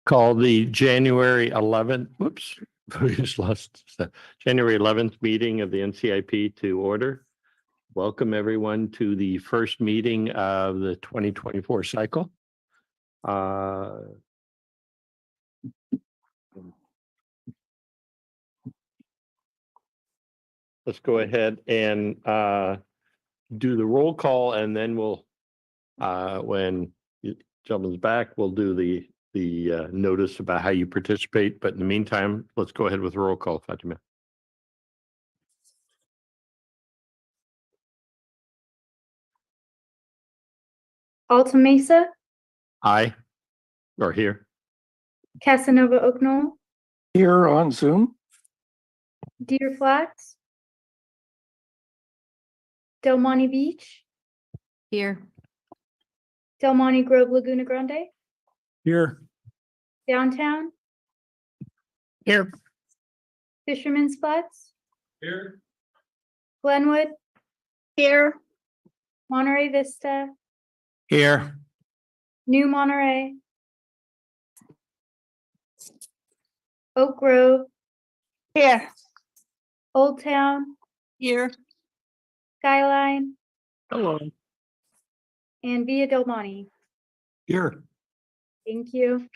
Call the January 11th, whoops, we just lost January 11th meeting of the NCIP to order. Welcome everyone to the first meeting of the 2024 cycle. Let's go ahead and do the roll call, and then we'll, when gentleman's back, we'll do the notice about how you participate. But in the meantime, let's go ahead with roll call, Fatima. Alta Mesa, Aye, or here. Casanova Oak Knoll, Here on Zoom. Deer Flats, Del Monte Beach, Here. Del Monte Grove Laguna Grande, Here. Downtown, Here. Fisherman's Flats, Here. Glenwood, Here. Monterey Vista, Here. New Monterey, Oak Grove, Here. Old Town, Here. Skyline, Hello. and Villa Del Monte. Here. Thank you.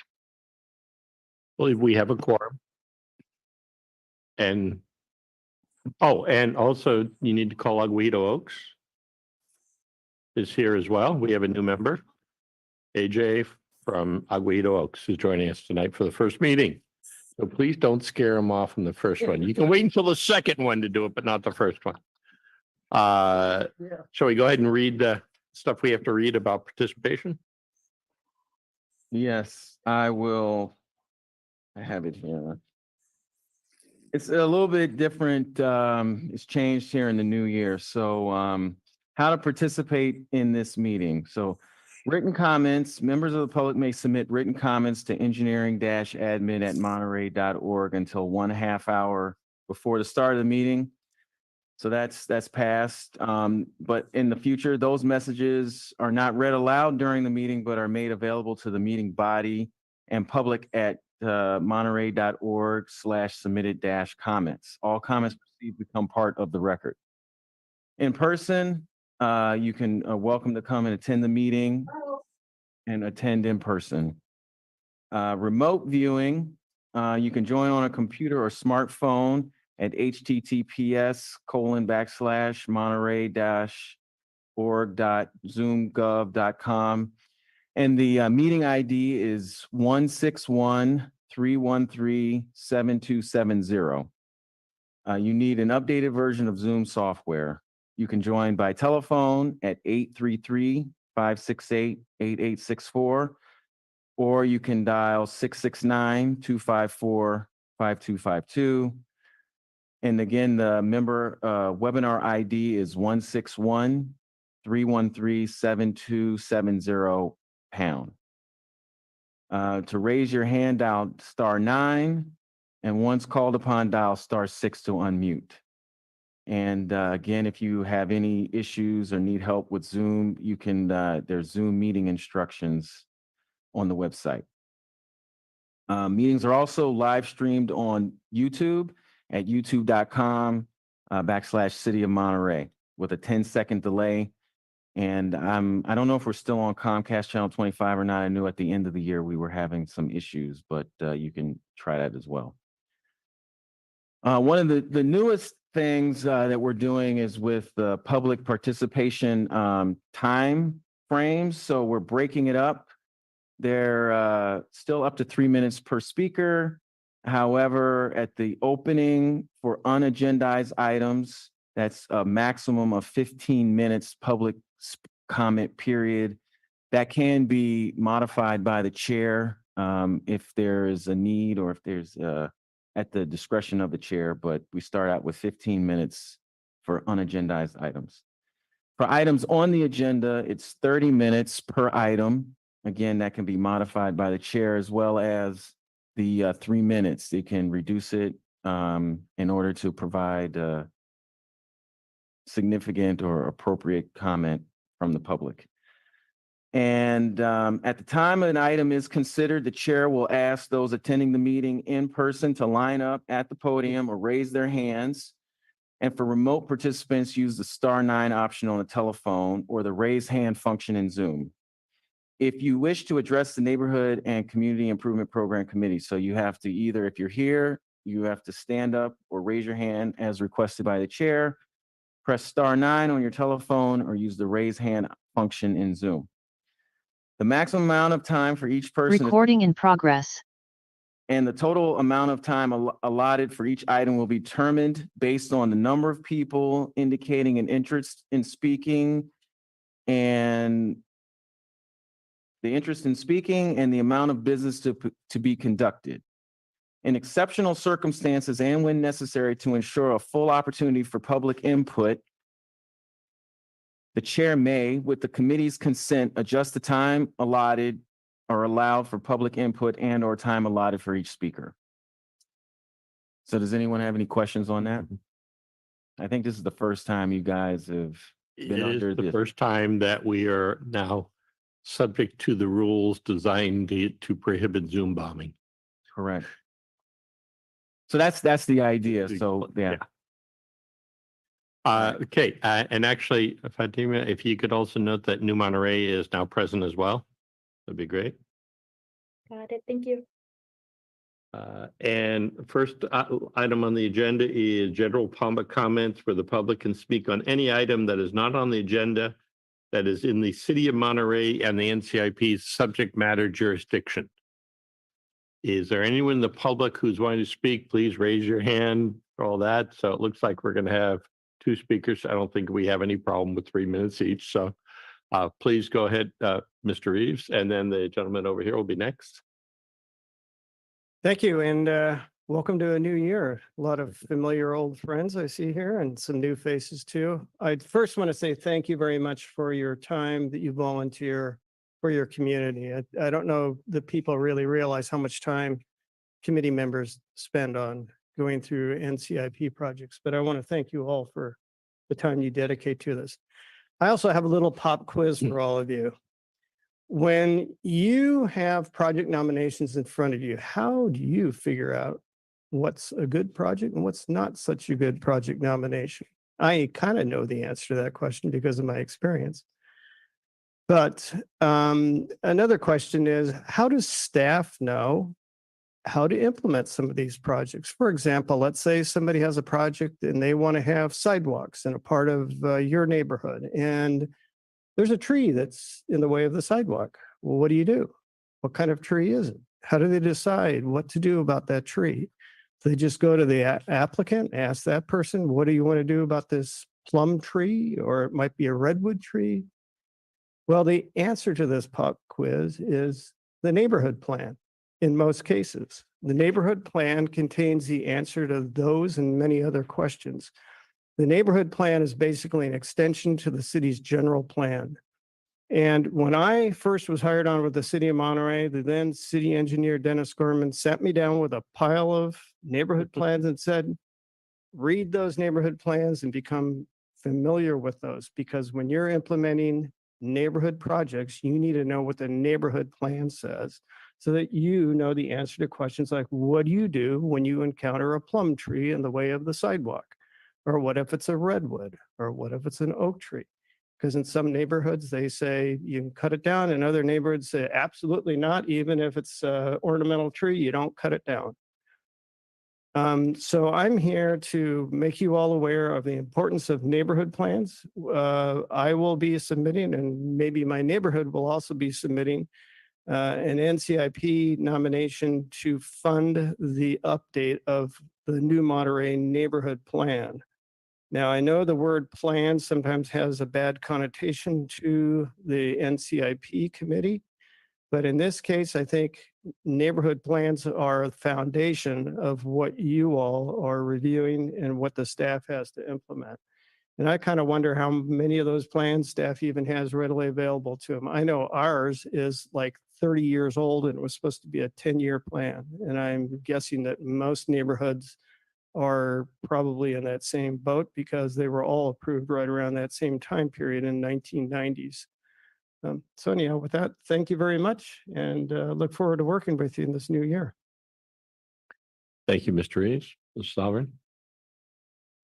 I believe we have a quorum. And, oh, and also you need to call Aguido Oaks is here as well. We have a new member. AJ from Aguido Oaks is joining us tonight for the first meeting. So please don't scare him off from the first one. You can wait until the second one to do it, but not the first one. Shall we go ahead and read the stuff we have to read about participation? Yes, I will. I have it here. It's a little bit different. It's changed here in the new year. So how to participate in this meeting. So written comments, members of the public may submit written comments to engineering-admin@monterey.org until 1/2 hour before the start of the meeting. So that's passed. But in the future, those messages are not read aloud during the meeting, but are made available to the meeting body and public at monterey.org/submitted-comments. All comments received become part of the record. In person, you can welcome to come and attend the meeting and attend in person. Remote viewing, you can join on a computer or smartphone at https://monterey-org.zoomgov.com. And the meeting ID is 161-313-7270. You need an updated version of Zoom software. You can join by telephone at 833-568-8864, or you can dial 669-254-5252. And again, the member webinar ID is 161-313-7270#. To raise your hand, dial *9, and once called upon, dial *6 to unmute. And again, if you have any issues or need help with Zoom, you can, there's Zoom meeting instructions on the website. Meetings are also live streamed on YouTube at youtube.com/City of Monterey with a 10-second delay. And I don't know if we're still on Comcast channel 25 or not. I knew at the end of the year we were having some issues, but you can try that as well. One of the newest things that we're doing is with the public participation time frames. So we're breaking it up. They're still up to 3 minutes per speaker. However, at the opening for unagendized items, that's a maximum of 15 minutes public comment period. That can be modified by the chair if there is a need, or if there's at the discretion of the chair, but we start out with 15 minutes for unagendized items. For items on the agenda, it's 30 minutes per item. Again, that can be modified by the chair, as well as the 3 minutes. They can reduce it in order to provide significant or appropriate comment from the public. And at the time an item is considered, the chair will ask those attending the meeting in person to line up at the podium or raise their hands. And for remote participants, use the *9 option on the telephone or the raise hand function in Zoom. If you wish to address the Neighborhood and Community Improvement Program Committee, so you have to either, if you're here, you have to stand up or raise your hand as requested by the chair, press *9 on your telephone, or use the raise hand function in Zoom. The maximum amount of time for each person Recording in progress. and the total amount of time allotted for each item will be determined based on the number of people indicating an interest in speaking and the amount of business to be conducted. In exceptional circumstances and when necessary to ensure a full opportunity for public input, the chair may, with the committee's consent, adjust the time allotted or allowed for public input and/or time allotted for each speaker. So does anyone have any questions on that? I think this is the first time you guys have been It under is the this. first time that we are now subject to the rules designed to prohibit Zoom bombing. Correct. So that's the idea. So, yeah. Okay, and actually, Fatima, if you could also note that New Monterey is now present as well, that'd be great. Got it. Thank you. And first item on the agenda is general public comments where the public can speak on any item that is not on the agenda that is in the City of Monterey and the NCIP's subject matter jurisdiction. Is there anyone in the public who's wanting to speak? Please raise your hand, all that. So it looks like we're going to have 2 speakers. I don't think we have any problem with 3 minutes each. So please go ahead, Mr. Reeves, and then the gentleman over here will be next. Thank you, and welcome to a new year. A lot of familiar old friends I see here and some new faces too. I first want to say thank you very much for your time that you volunteer for your community. I don't know that people really realize how much time committee members spend on going through NCIP projects, but I want to thank you all for the time you dedicate to this. I also have a little pop quiz for all of you. When you have project nominations in front of you, how do you figure out what's a good project and what's not such a good project nomination? I kind of know the answer to that question because of my experience. But another question is, how does staff know how to implement some of these projects? For example, let's say somebody has a project and they want to have sidewalks in a part of your neighborhood, and there's a tree that's in the way of the sidewalk. Well, what do you do? What kind of tree is it? How do they decide what to do about that tree? They just go to the applicant, ask that person, what do you want to do about this plum tree? Or it might be a redwood tree. Well, the answer to this pop quiz is the neighborhood plan. In most cases, the neighborhood plan contains the answer to those and many other questions. The neighborhood plan is basically an extension to the city's general plan. And when I first was hired on with the city of Monterey, the then city engineer, Dennis Gorman, sat me down with a pile of neighborhood plans and said, read those neighborhood plans and become familiar with those, because when you're implementing neighborhood projects, you need to know what the neighborhood plan says so that you know the answer to questions like, what do you do when you encounter a plum tree in the way of the sidewalk? Or what if it's a redwood? Or what if it's an oak tree? Because in some neighborhoods, they say you can cut it down. In other neighborhoods say absolutely not. Even if it's an ornamental tree, you don't cut it down. So I'm here to make you all aware of the importance of neighborhood plans. I will be submitting, and maybe my neighborhood will also be submitting an NCIP nomination to fund the update of the new Monterey neighborhood plan. Now, I know the word plan sometimes has a bad connotation to the NCIP committee, but in this case, I think neighborhood plans are the foundation of what you all are reviewing and what the staff has to implement. And I kind of wonder how many of those plans staff even has readily available to them. I know ours is like 30 years old and it was supposed to be a 10-year plan. And I'm guessing that most neighborhoods are probably in that same boat because they were all approved right around that same time period in 1990s. So anyhow, with that, thank you very much and look forward to working with you in this new year. Thank you, Mr. Reeves, Mr. Sovereign.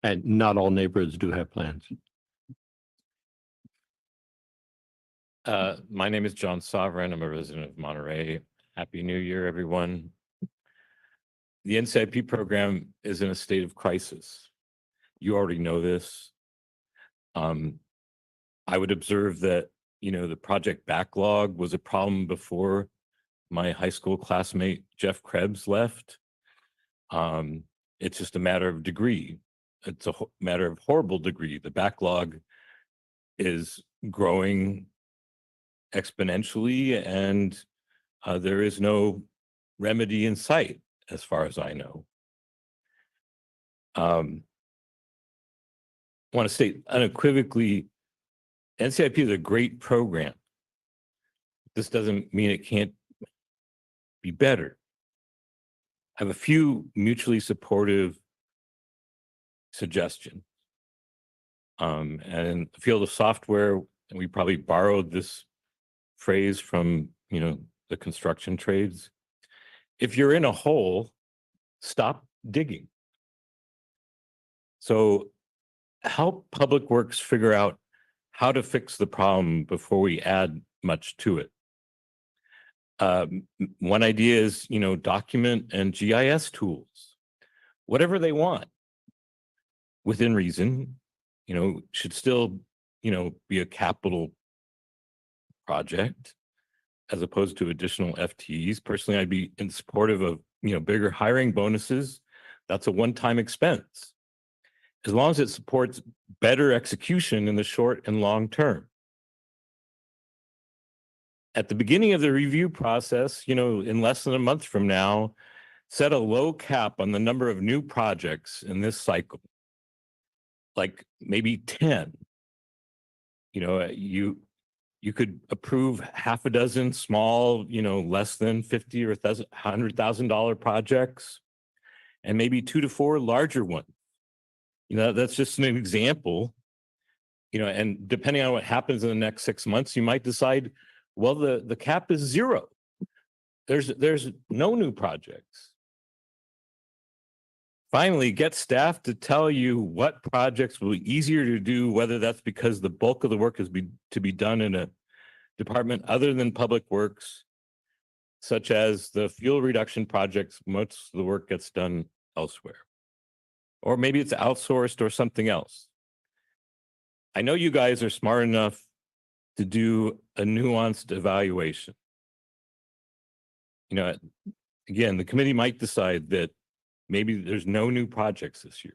And not all neighborhoods do have plans. My name is John Sovereign. I'm a resident of Monterey. Happy New Year, everyone. The NCIP program is in a state of crisis. You already know this. I would observe that, the project backlog was a problem before my high school classmate Jeff Krebs left. It's just a matter of degree. It's a matter of horrible degree. The backlog is growing exponentially, and there is no remedy in sight, as far as I know. I want to state unequivocally, NCIP is a great program. This doesn't mean it can't be better. I have a few mutually supportive suggestions. And in the field of software, and we probably borrowed this phrase from, the construction trades. If you're in a hole, stop digging. So help Public Works figure out how to fix the problem before we add much to it. One idea is, document and GIS tools, whatever they want, within reason, should still, be a capital project as opposed to additional FTEs. Personally, I'd be in supportive of, bigger hiring bonuses. That's a one-time expense, as long as it supports better execution in the short and long term. At the beginning of the review process, in less than a month from now, set a low cap on the number of new projects in this cycle, like maybe 10. You could approve half a dozen small, less than $50,000 or $100,000 projects, and maybe 2 to 4 larger ones. That's just an example. And depending on what happens in the next 6 months, you might decide, well, the cap is 0. There's no new projects. Finally, get staff to tell you what projects will be easier to do, whether that's because the bulk of the work is to be done in a department other than Public Works, such as the fuel reduction projects. Most of the work gets done elsewhere. Or maybe it's outsourced or something else. I know you guys are smart enough to do a nuanced evaluation. Again, the committee might decide that maybe there's no new projects this year.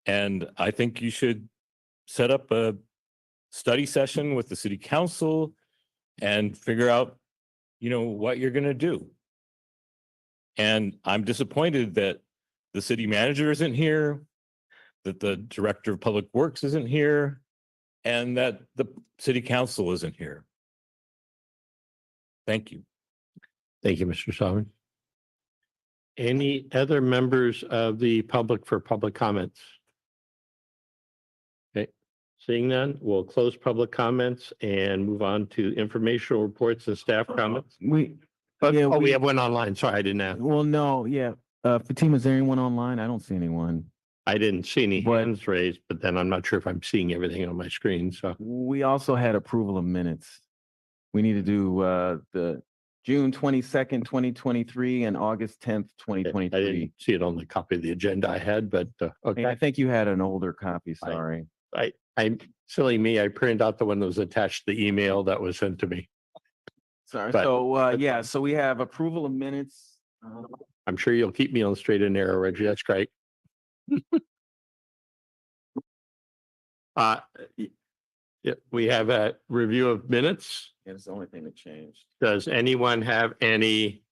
And I think you should set up a study session with the city council and figure out, what you're going to do. And I'm disappointed that the city manager isn't here, that the director of Public Works isn't here, and that the city council isn't here. Thank you. Thank you, Mr. Sovereign. Any other members of the public for public comments? Okay, seeing none, we'll close public comments and move on to informational reports and staff comments. We We have one online. Sorry, I didn't ask. Well, no, yeah. Fatima, is there anyone online? I don't see anyone. I didn't see any But- hands raised, but then I'm not sure if I'm seeing everything on my screen. So We also had approval of minutes. We need to do the June 22nd, 2023 and August 10th, I 2023. didn't see it on the copy of the agenda I had, but Hey, okay. I think you had an older copy, sorry. I'm silly me. I printed out the one that was attached to the email that was sent to me. Sorry, But- so yeah, so we have approval of minutes. I'm sure you'll keep me on the straight and narrow, Reggie. That's great. Yeah, we have a review of minutes. Yeah, that's the only thing that changed. Does anyone have any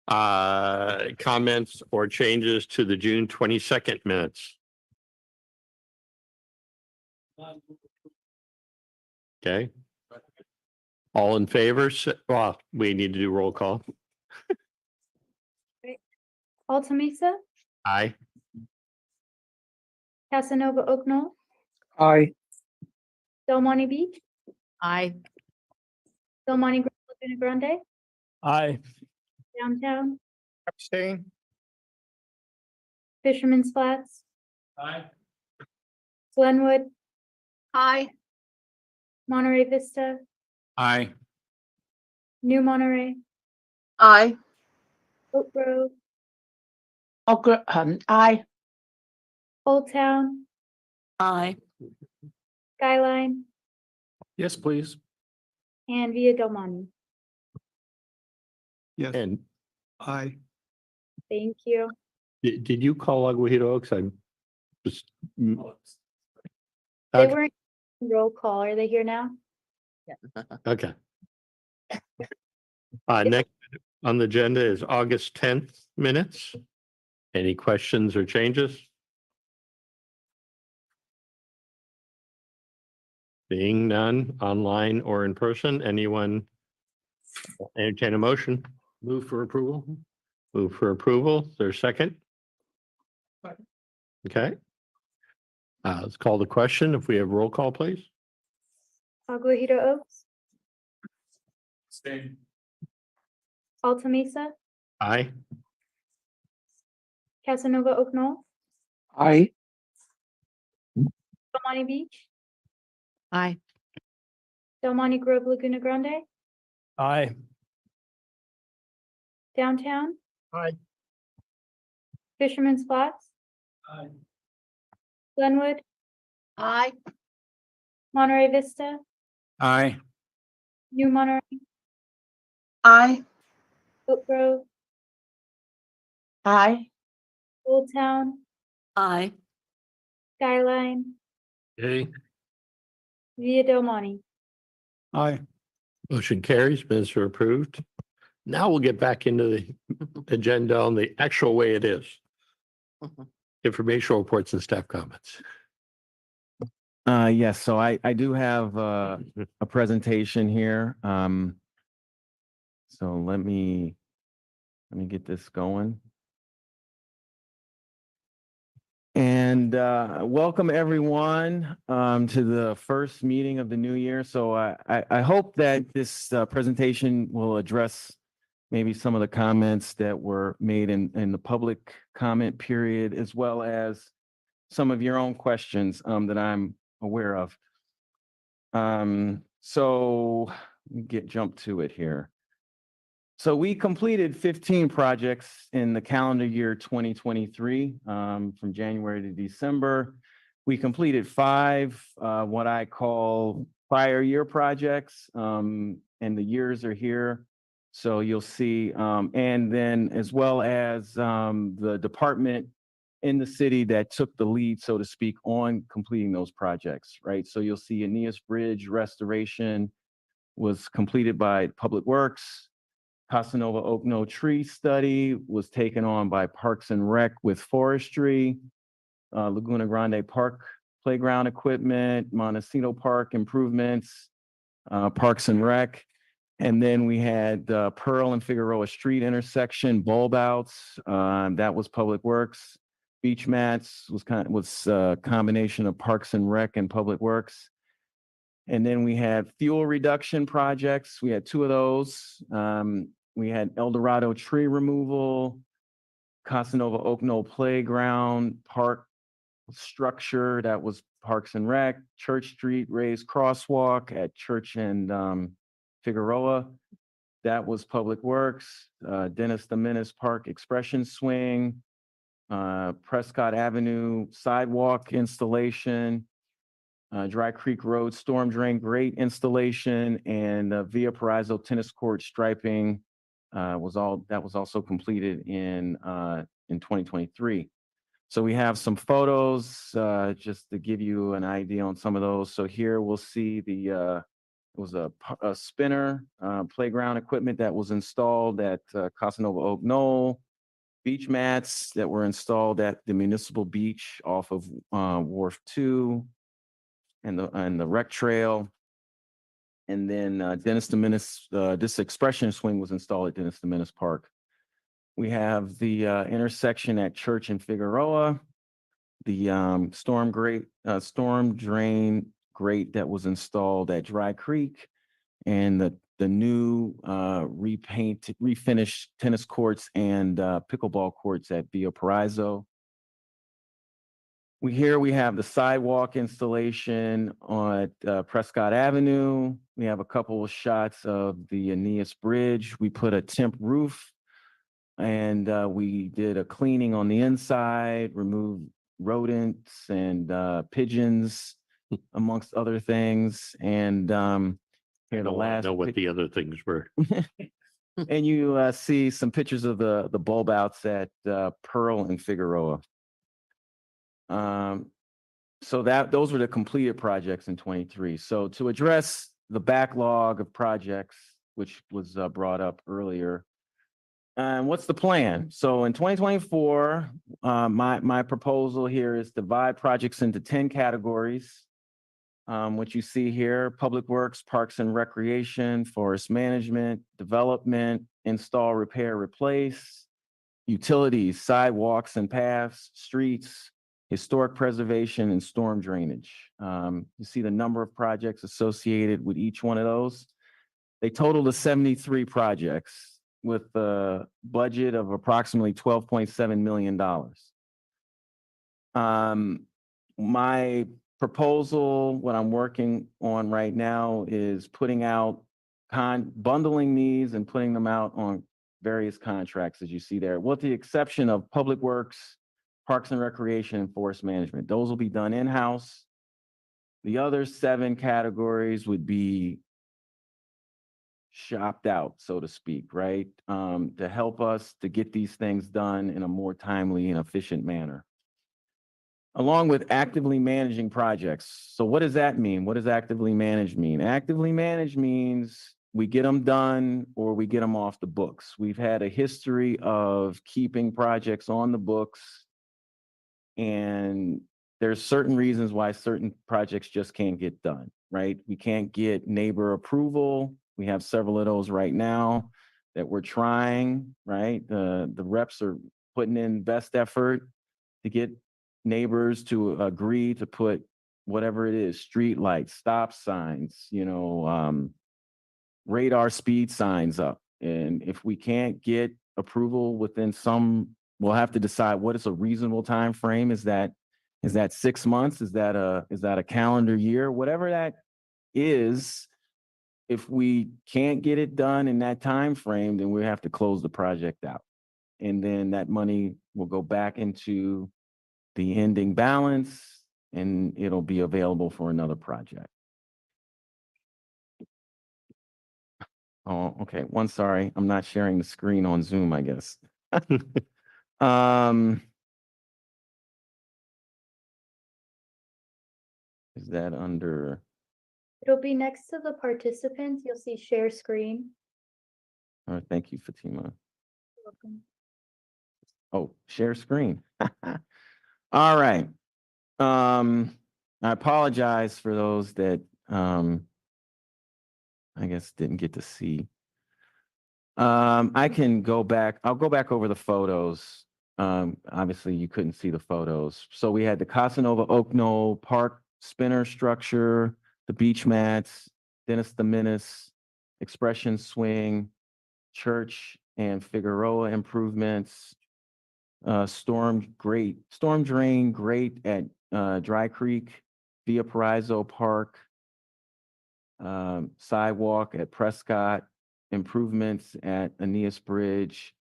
comments or changes to the June 22nd minutes? Okay. All in favor? Well, we need to do roll call. Alta Mesa, Aye. Casanova Oaknall, Aye. Del Monte Beach, Aye. Del Monte Grove, Laguna Grande, Aye. Downtown, Abstain. Fisherman's Flats, Aye. Glenwood, Aye. Monterey Vista, Aye. New Monterey, Aye. Oak Grove, Aye. Old Town, Aye. Skyline, Yes, please. and Via Del Monte. Yes. And Aye. Thank you. did you call Aguado Oaks? I just. They Okay. weren't roll call. Are they here now? Okay. Next on the agenda is August 10th minutes. Any questions or changes? Being none, online or in person, anyone entertain a motion? Move for approval. Move for approval. Is there a second? Okay. Let's call the question. If we have roll call, please. Aguado Oaks, Alta Mesa, Aye. Casanova Oak Knoll, Aye. Del Monte Beach, Aye. Del Monte Grove, Laguna Grande, Aye. Downtown, Aye. Fisherman's Flats, Aye. Glenwood, Aye. Monterey Vista, Aye. New Monterey, Aye. Oak Grove, Aye. Old Town, Aye. Skyline, Okay. Via Del Monte. Aye. Motion carries. Minutes are approved. Now we'll get back into the agenda on the actual way it is. Informational reports and staff comments. Yes, so I do have a presentation here. So let me get this going. And welcome everyone to the first meeting of the new year. So I hope that this presentation will address maybe some of the comments that were made in the public comment period, as well as some of your own questions that I'm aware of. So let me jump to it here. So we completed 15 projects in the calendar year 2023, from January to December. We completed 5 what I call prior year projects, and the years are here. So you'll see, and then as well as the department in the city that took the lead, so to speak, on completing those projects, right? So you'll see Aeneas Bridge restoration was completed by Public Works. Casanova Oak Knoll tree study was taken on by Parks and Rec with forestry. Laguna Grande Park playground equipment, Montecito Park improvements, Parks and Rec. And then we had Pearl and Figueroa Street intersection bulb outs. That was Public Works. Beach mats was a combination of Parks and Rec and Public Works. And then we had fuel reduction projects. We had 2 of those. We had El Dorado tree removal, Casanova Oak Knoll playground, park structure, that was Parks and Rec, Church Street raised crosswalk at Church and Figueroa, that was Public Works, Dennis the Menace Park expression swing, Prescott Avenue sidewalk installation, Dry Creek Road storm drain grate installation, and Via Paraiso tennis court striping was also completed in 2023. So we have some photos just to give you an idea on some of those. So here we'll see it was a spinner playground equipment that was installed at Casanova Oak Knoll, beach mats that were installed at the municipal beach off of Wharf 2 and the rec trail. And then Dennis the Menace, this expression swing was installed at Dennis the Menace Park. We have the intersection at Church and Figueroa, the storm drain grate that was installed at Dry Creek, and the the new refinished tennis courts and pickleball courts at Via Paraiso. We have the sidewalk installation on Prescott Avenue. We have a couple of shots of the Aeneas Bridge. We put a temp roof, and we did a cleaning on the inside, removed rodents and pigeons, amongst other things. And I here the don't want last to know what pic- the other things were. and you see some pictures of the bulb outs at Pearl and Figueroa. So those were the completed projects in 23. So to address the backlog of projects, which was brought up earlier, what's the plan? So in 2024, my proposal here is to divide projects into 10 categories. What you see here: public works, parks and recreation, forest management, development, install, repair, replace, utilities, sidewalks and paths, streets, historic preservation, and storm drainage. You see the number of projects associated with each one of those. They total to 73 projects with a budget of approximately $12.7 million. My proposal, what I'm working on right now, is putting out bundling these and putting them out on various contracts, as you see there, with the exception of public works, parks and recreation, and forest management. Those will be done in-house. The other 7 categories would be shopped out, so to speak, right? To help us to get these things done in a more timely and efficient manner, along with actively managing projects. So what does that mean? What does actively manage mean? Actively manage means we get them done or we get them off the books. We've had a history of keeping projects on the books, and there's certain reasons why certain projects just can't get done, right? We can't get neighbor approval. We have several of those right now that we're trying, right? The reps are putting in best effort to get neighbors to agree to put whatever it is, street lights, stop signs, radar speed signs up. And if we can't get approval within we'll have to decide what is a reasonable time frame. Is that 6 months? Is that a calendar year? Whatever that is, if we can't get it done in that time frame, then we have to close the project out. And then that money will go back into the ending balance, and it'll be available for another project. Oh, okay. Sorry, I'm not sharing the screen on Zoom, I guess. Is that under? It'll be next to the participants. You'll see share screen. Oh, thank you, Fatima. You're welcome. Oh, share screen. All right. I apologize for those that I guess didn't get to see. I can go back. I'll go back over the photos. Obviously you couldn't see the photos. So we had the Casanova Oak Knoll Park spinner structure, the beach mats, Dennis the Menace, Expression Swing, Church and Figueroa improvements, storm drain grate at Dry Creek, Via Paraiso Park, sidewalk at Prescott, improvements at Aeneas Bridge,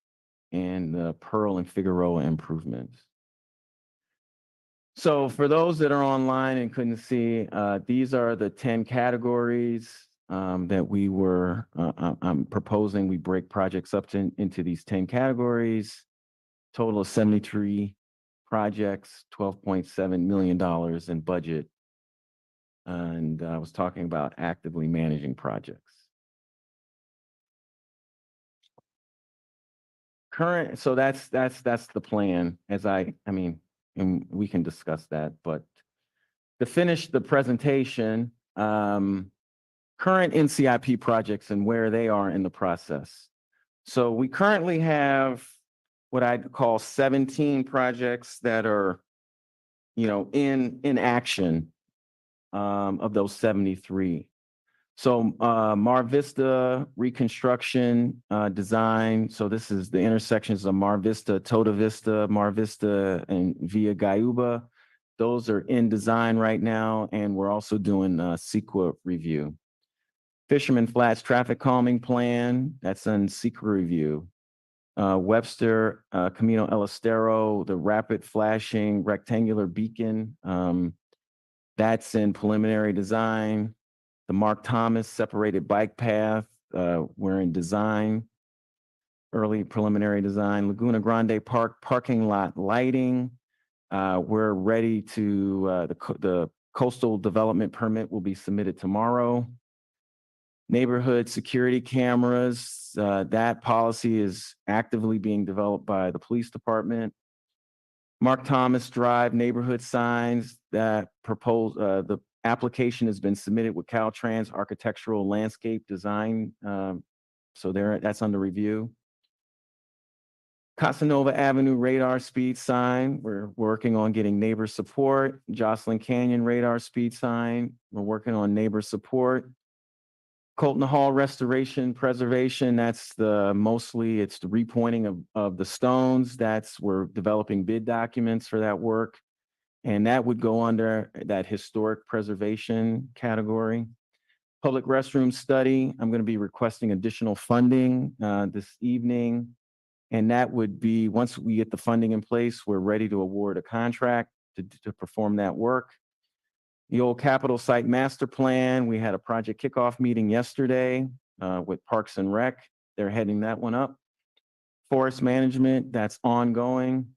and the Pearl and Figueroa improvements. So for those that are online and couldn't see, these are the 10 categories that we were, I'm proposing we break projects up into these 10 categories. Total of 73 projects, $12.7 million in budget. And I was talking about actively managing projects. So that's the plan. And we can discuss that, but to finish the presentation, current NCIP projects and where they are in the process. So we currently have what I'd call 17 projects that are, in action of those 73. So Mar Vista reconstruction design. So this is the intersections of Mar Vista, Toda Vista, Mar Vista, and Via Gayuba. Those are in design right now, and we're also doing CEQA review. Fisherman Flats traffic calming plan, that's in CEQA review. Webster, Camino El Estero, the rapid flashing rectangular beacon, that's in preliminary design. The Mark Thomas separated bike path, we're in design, early preliminary design. Laguna Grande Park parking lot lighting. We're ready to, the coastal development permit will be submitted tomorrow. Neighborhood security cameras, that policy is actively being developed by the police department. Mark Thomas Drive neighborhood signs, that the application has been submitted with Caltrans architectural landscape design. So that's under review. Casanova Avenue radar speed sign, we're working on getting neighbor support. Jocelyn Canyon radar speed sign, we're working on neighbor support. Colton Hall restoration preservation, that's mostly it's the repointing of the stones. We're developing bid documents for that work. And that would go under that historic preservation category. Public restroom study, I'm going to be requesting additional funding this evening. And that would be, once we get the funding in place, we're ready to award a contract to perform that work. The old Capitol Site Master Plan, we had a project kickoff meeting yesterday with Parks and Rec. They're heading that one up. Forest management, that's ongoing.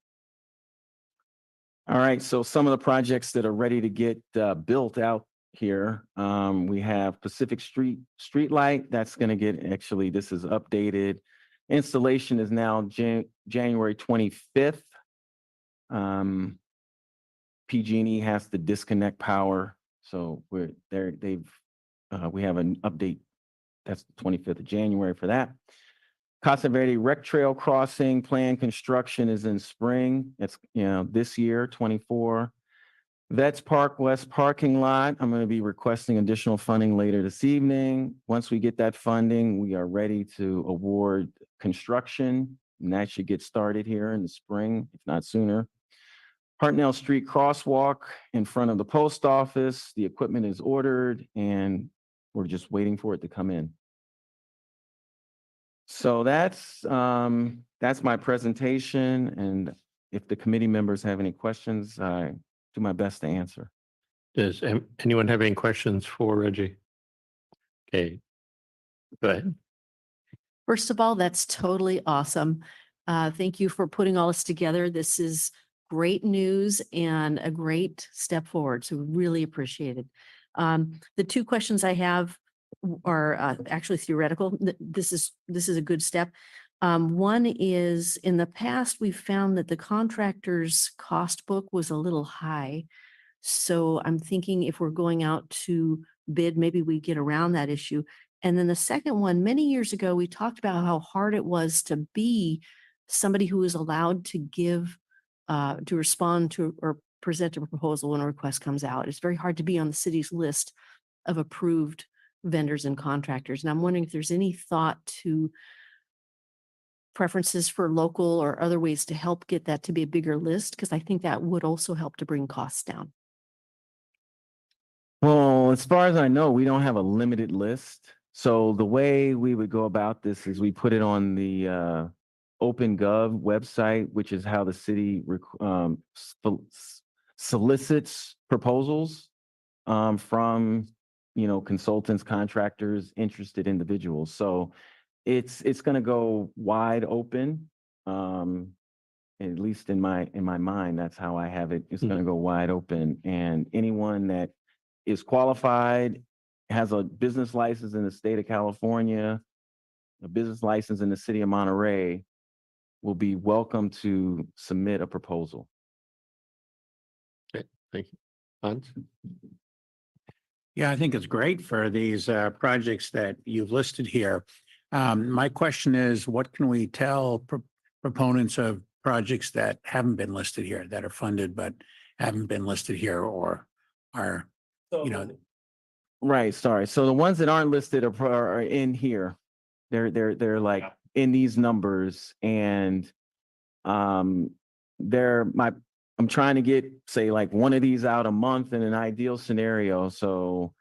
All right, so some of the projects that are ready to get built out here, we have Pacific Street Light. That's going to get, actually, this is updated. Installation is now January 25th. PG&E has to disconnect power, so we have an update. That's the 25th of January for that. Casa Verde Rec Trail Crossing plan construction is in spring. It's this year, 24. Vets Park West parking lot, I'm going to be requesting additional funding later this evening. Once we get that funding, we are ready to award construction, and that should get started here in the spring, if not sooner. Hartnell Street crosswalk in front of the post office. The equipment is ordered and we're just waiting for it to come in. So that's my presentation. And if the committee members have any questions, I do my best to answer. Does anyone have any questions for Reggie? Okay, go ahead. First of all, that's totally awesome. Thank you for putting all this together. This is great news and a great step forward. So really appreciate it. The two questions I have are actually theoretical. This is a good step. One is, in the past, we've found that the contractor's cost book was a little high. So I'm thinking if we're going out to bid, maybe we get around that issue. And then the second one, many years ago, we talked about how hard it was to be somebody who is allowed to give, to respond to or present a proposal when a request comes out. It's very hard to be on the city's list of approved vendors and contractors. And I'm wondering if there's any thought to preferences for local or other ways to help get that to be a bigger list, because I think that would also help to bring costs down. Well, as far as I know, we don't have a limited list. So the way we would go about this is we put it on the OpenGov website, which is how the city solicits proposals from, consultants, contractors, interested individuals. So it's going to go wide open. At least in my mind, that's how I have it. It's going to go wide open, and anyone that is qualified, has a business license in the state of California, a business license in the city of Monterey, will be welcome to submit a proposal. Okay, thank you. Hans? Yeah, I think it's great for these projects that you've listed here. My question is, what can we tell proponents of projects that haven't been listed here, that are funded but haven't been listed here, or are, Right, sorry. So the ones that aren't listed are in here. They're like in these numbers and um I'm trying to get, say, like one of these out a month in an ideal scenario. So,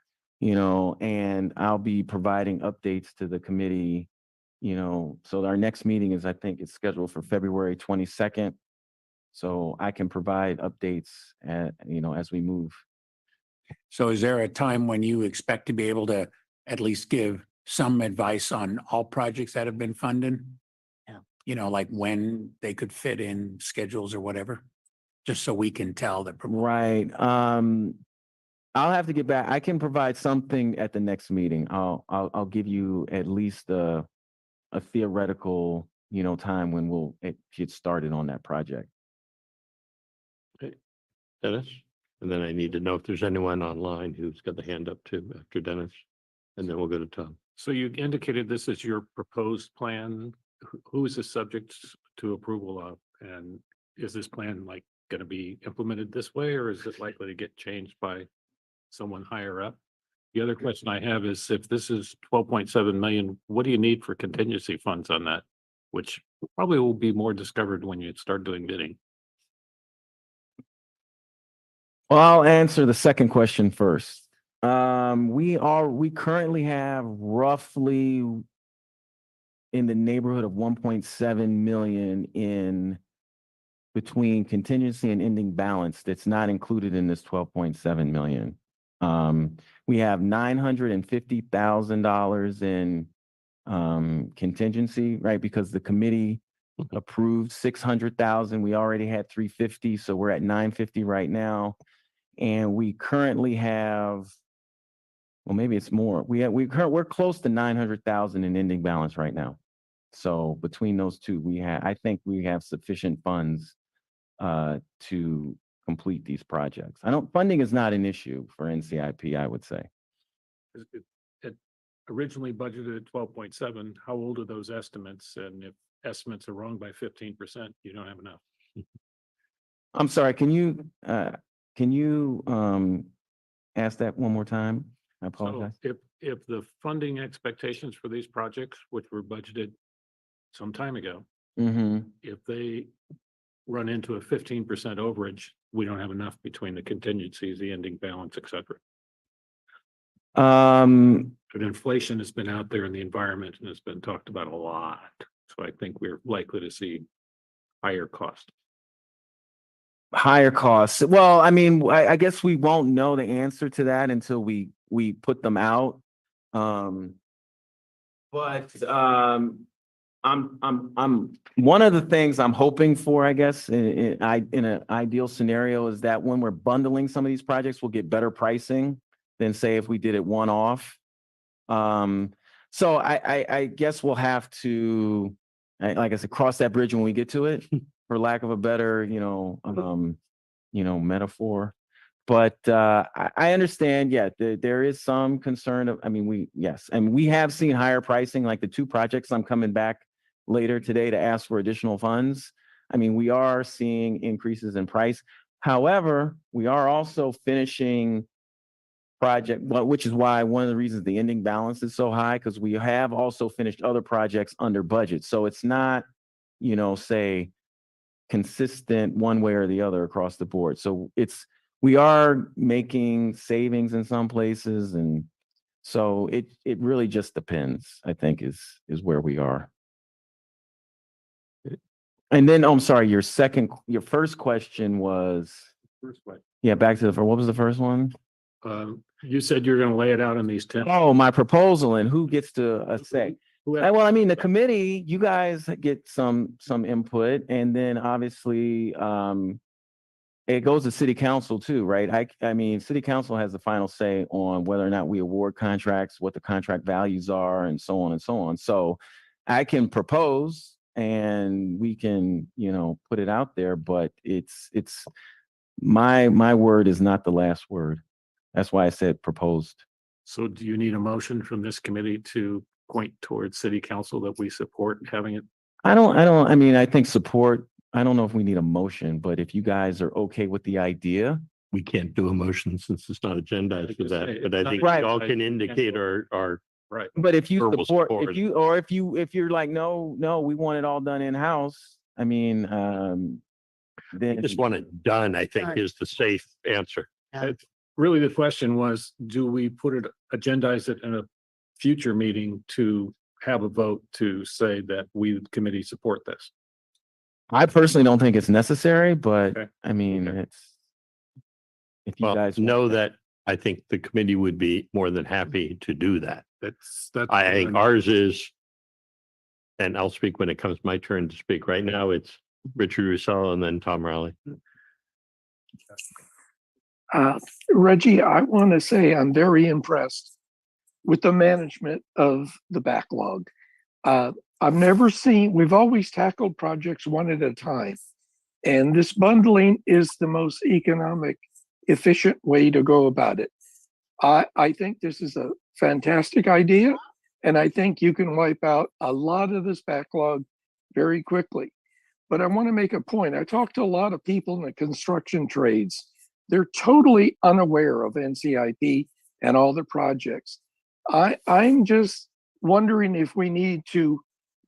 and I'll be providing updates to the committee, so our next meeting is, I think it's scheduled for February 22nd. So I can provide updates as we move. So is there a time when you expect to be able to at least give some advice on all projects that have been funded? Yeah. Like when they could fit in schedules or whatever, just so we can tell that. Right. I'll have to get back. I can provide something at the next meeting. I'll give you at least a theoretical, time when we'll get started on that project. Dennis? And then I need to know if there's anyone online who's got the hand up too after Dennis. And then we'll go to Tom. So you indicated this is your proposed plan. Who is this subject to approval of? And is this plan like going to be implemented this way, or is it likely to get changed by someone higher up? The other question I have is, if this is 12.7 million, what do you need for contingency funds on that? Which probably will be more discovered when you start doing bidding. Well, I'll answer the second question first. We currently have roughly in the neighborhood of 1.7 million in between contingency and ending balance that's not included in this 12.7 million. We have $950,000 in contingency, right? Because the committee approved 600,000. We already had 350, so we're at 950 right now. And we currently have, well, maybe it's more. We're close to 900,000 in ending balance right now. So between those two, I think we have sufficient funds to complete these projects. Funding is not an issue for NCIP, I would say. It originally budgeted at 12.7. How old are those estimates? And if estimates are wrong by 15%, you don't have enough. I'm sorry, can you ask that one more time? I So apologize. if the funding expectations for these projects, which were budgeted some time ago, if they run into a 15% overage, we don't have enough between the contingencies, the ending balance, et cetera. But inflation has been out there in the environment and has been talked about a lot. So I think we're likely to see higher costs. Higher costs. Well, I mean, I guess we won't know the answer to that until we put them out. I'm one of the things I'm hoping for, I guess, in an ideal scenario, is that when we're bundling some of these projects, we'll get better pricing than, say, if we did it one off. So I guess we'll have to, like I said, cross that bridge when we get to it, for lack of a better, metaphor. But I understand, yeah, there is some concern of, yes, and we have seen higher pricing, like the two projects I'm coming back later today to ask for additional funds. We are seeing increases in price. However, we are also finishing which is why one of the reasons the ending balance is so high, because we have also finished other projects under budget. So it's not, say, consistent one way or the other across the board. So we are making savings in some places, and so it really just depends, I think, is where we are. And then, I'm sorry, your first question was, yeah, back to what was the first one? You said you're going to lay it out in these 10. Oh, my proposal, and who gets to say? Well, the committee, you guys get some input, and then obviously it goes to city council too, right? City council has the final say on whether or not we award contracts, what the contract values are, and so on and so on. So I can propose and we can, put it out there, but it's my word is not the last word. That's why I said proposed. So do you need a motion from this committee to point towards city council that we support having it? I think support, I don't know if we need a motion, but if you guys are okay with the idea, we can't do a motion since it's not agendized for that, but I think Right. y'all can indicate our Right. But if you Verbal support, support. if you're like, no, we want it all done in-house, I mean, then. just want it done, I think Done. is the safe answer. Really, the question was, do we agendize it in a future meeting to have a vote to say that we, the committee, support this? I personally don't think it's necessary, but Okay. I mean, Okay. it's. If you Well, guys. know want that I think the committee would be more than happy to do that. That's. I think ours is, and I'll speak when it comes my turn to speak. Right now, it's Richard Russell and then Tom Rowley. Reggie, I want to say I'm very impressed with the management of the backlog. I've never seen, we've always tackled projects one at a time. And this bundling is the most economic, efficient way to go about it. I think this is a fantastic idea. And I think you can wipe out a lot of this backlog very quickly. But I want to make a point. I talked to a lot of people in the construction trades. They're totally unaware of NCIP and all the projects. I'm just wondering if we need to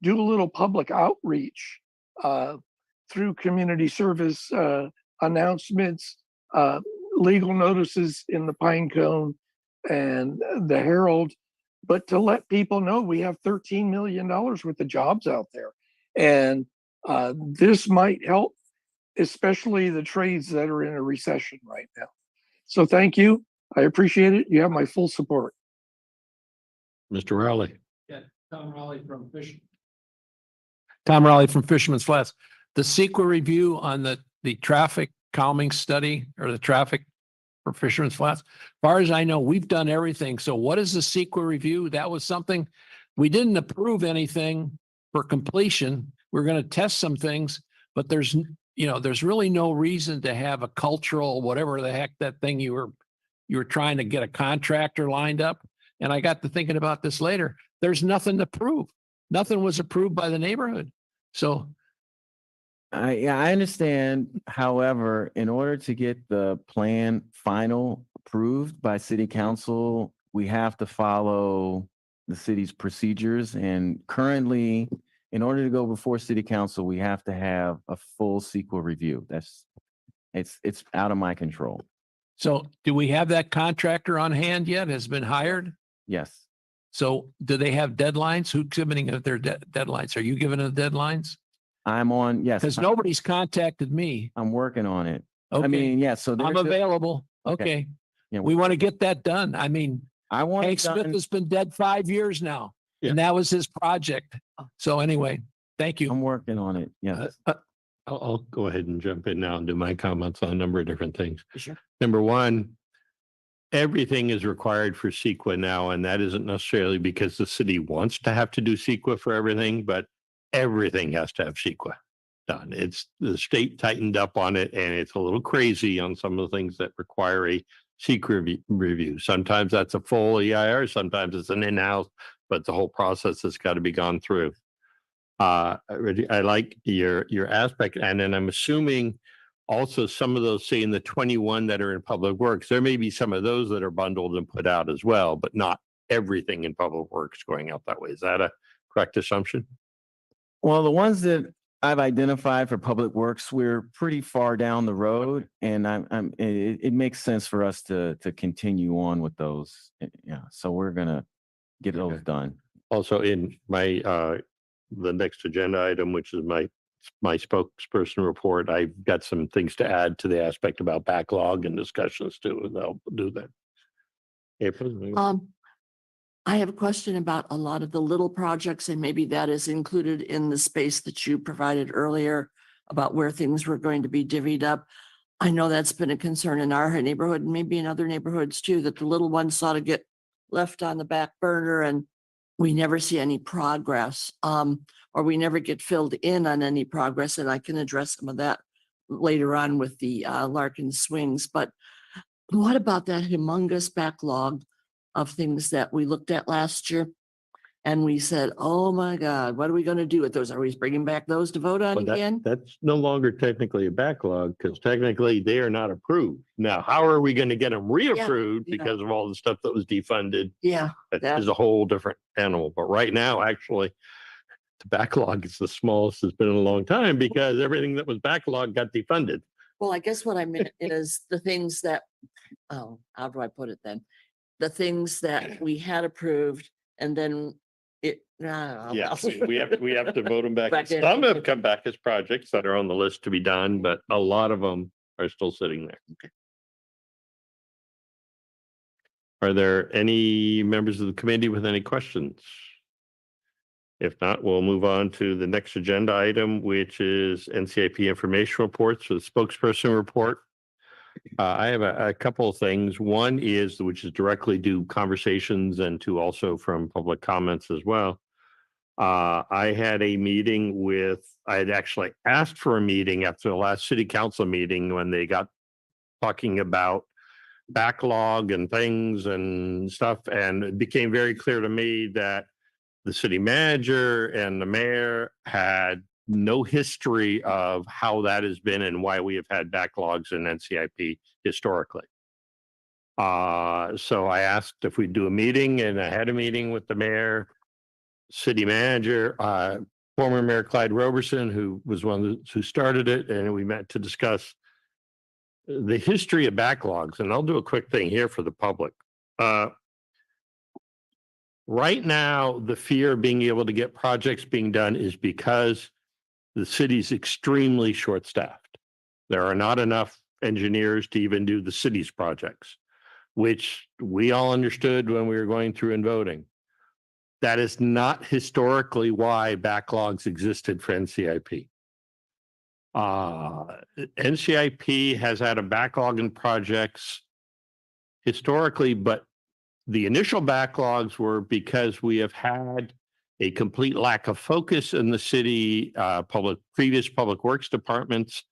do a little public outreach through community service announcements, legal notices in the Pine Cone and the Herald, but to let people know we have $13 million worth of jobs out there. And this might help, especially the trades that are in a recession right now. So thank you. I appreciate it. You have my full support. Mr. Rowley. Yeah, Tom Rowley from Fisherman's Flats. The CEQA review on the traffic calming study or the traffic for Fisherman's Flats. As far as I know, we've done everything. So what is the CEQA review? That was something we didn't approve anything for completion. We're going to test some things, but there's really no reason to have a cultural, whatever the heck that thing you were trying to get a contractor lined up. And I got to thinking about this later. There's nothing to prove. Nothing was approved by the neighborhood. So I understand. However, in order to get the plan final approved by city council, we have to follow the city's procedures. And currently, in order to go before city council, we have to have a full CEQA review. It's out of my control. So do we have that contractor on hand yet? Has been hired? Yes. So do they have deadlines? Who's giving their deadlines? Are you giving them deadlines? I'm on, yes. Because nobody's contacted me. I'm working on it. I Okay, mean, yeah, so I'm there's a- available. Okay. Okay. Yeah, We want to get that done. I mean, I want Hank it Smith done. has been dead 5 years now. And that was his project. So anyway, thank you. I'm working on it. Yes. I'll go ahead and jump in now and do my comments on a number of different things. Sure. Number one, everything is required for CEQA now, and that isn't necessarily because the city wants to have to do CEQA for everything, but everything has to have CEQA done. It's the state tightened up on it, and it's a little crazy on some of the things that require a CEQA review. Sometimes that's a full EIR, sometimes it's an in-house, but the whole process has got to be gone through. I like your aspect, and then I'm assuming also some of those, say in the 21 that are in public works, there may be some of those that are bundled and put out as well, but not everything in public works going out that way. Is that a correct assumption? Well, the ones that I've identified for public works, we're pretty far down the road, and it makes sense for us to continue on with those. Yeah, so we're gonna get those done. Also in my the next agenda item, which is my spokesperson report, I've got some things to add to the aspect about backlog and discussions too, and I'll do that. April? I have a question about a lot of the little projects, and maybe that is included in the space that you provided earlier about where things were going to be divvied up. I know that's been a concern in our neighborhood and maybe in other neighborhoods too, that the little ones sort of get left on the back burner and we never see any progress, or we never get filled in on any progress. And I can address some of that later on with the Larkin swings. But what about that humongous backlog of things that we looked at last year? And we said, oh my God, what are we going to do with those? Are we bringing back those to vote on But again? that's no longer technically a backlog because technically they are not approved. Now, how are we going to get them reapproved yeah. because of all the stuff that was defunded? Yeah, That that- is a whole different animal. But right now, actually, the backlog is the smallest it's been in a long time because everything that was backlog got defunded. well, I guess what I meant is the things that, oh, how do I put it then? The things that we had approved and then it, Yeah, we have to vote them back. Back in. Some have come back as projects that are on the list to be done, but a lot of them are still sitting there. Okay. Are there any members of the committee with any questions? If not, we'll move on to the next agenda item, which is NCIP information reports, so the spokesperson report. I have a couple of things. One is, which is directly due conversations and to also from public comments as well. I had a meeting I had actually asked for a meeting after the last city council meeting when they got talking about backlog and things and stuff. And it became very clear to me that the city manager and the mayor had no history of how that has been and why we have had backlogs in NCIP historically. So I asked if we'd do a meeting, and I had a meeting with the mayor, city manager, former Mayor Clyde Roberson, who was one who started it, and we met to discuss the history of backlogs. And I'll do a quick thing here for the public. Right now, the fear of being able to get projects being done is because the city's extremely short-staffed. There are not enough engineers to even do the city's projects, which we all understood when we were going through and voting. That is not historically why backlogs existed for NCIP. NCIP has had a backlog in projects historically, but the initial backlogs were because we have had a complete lack of focus in the city, previous public works departments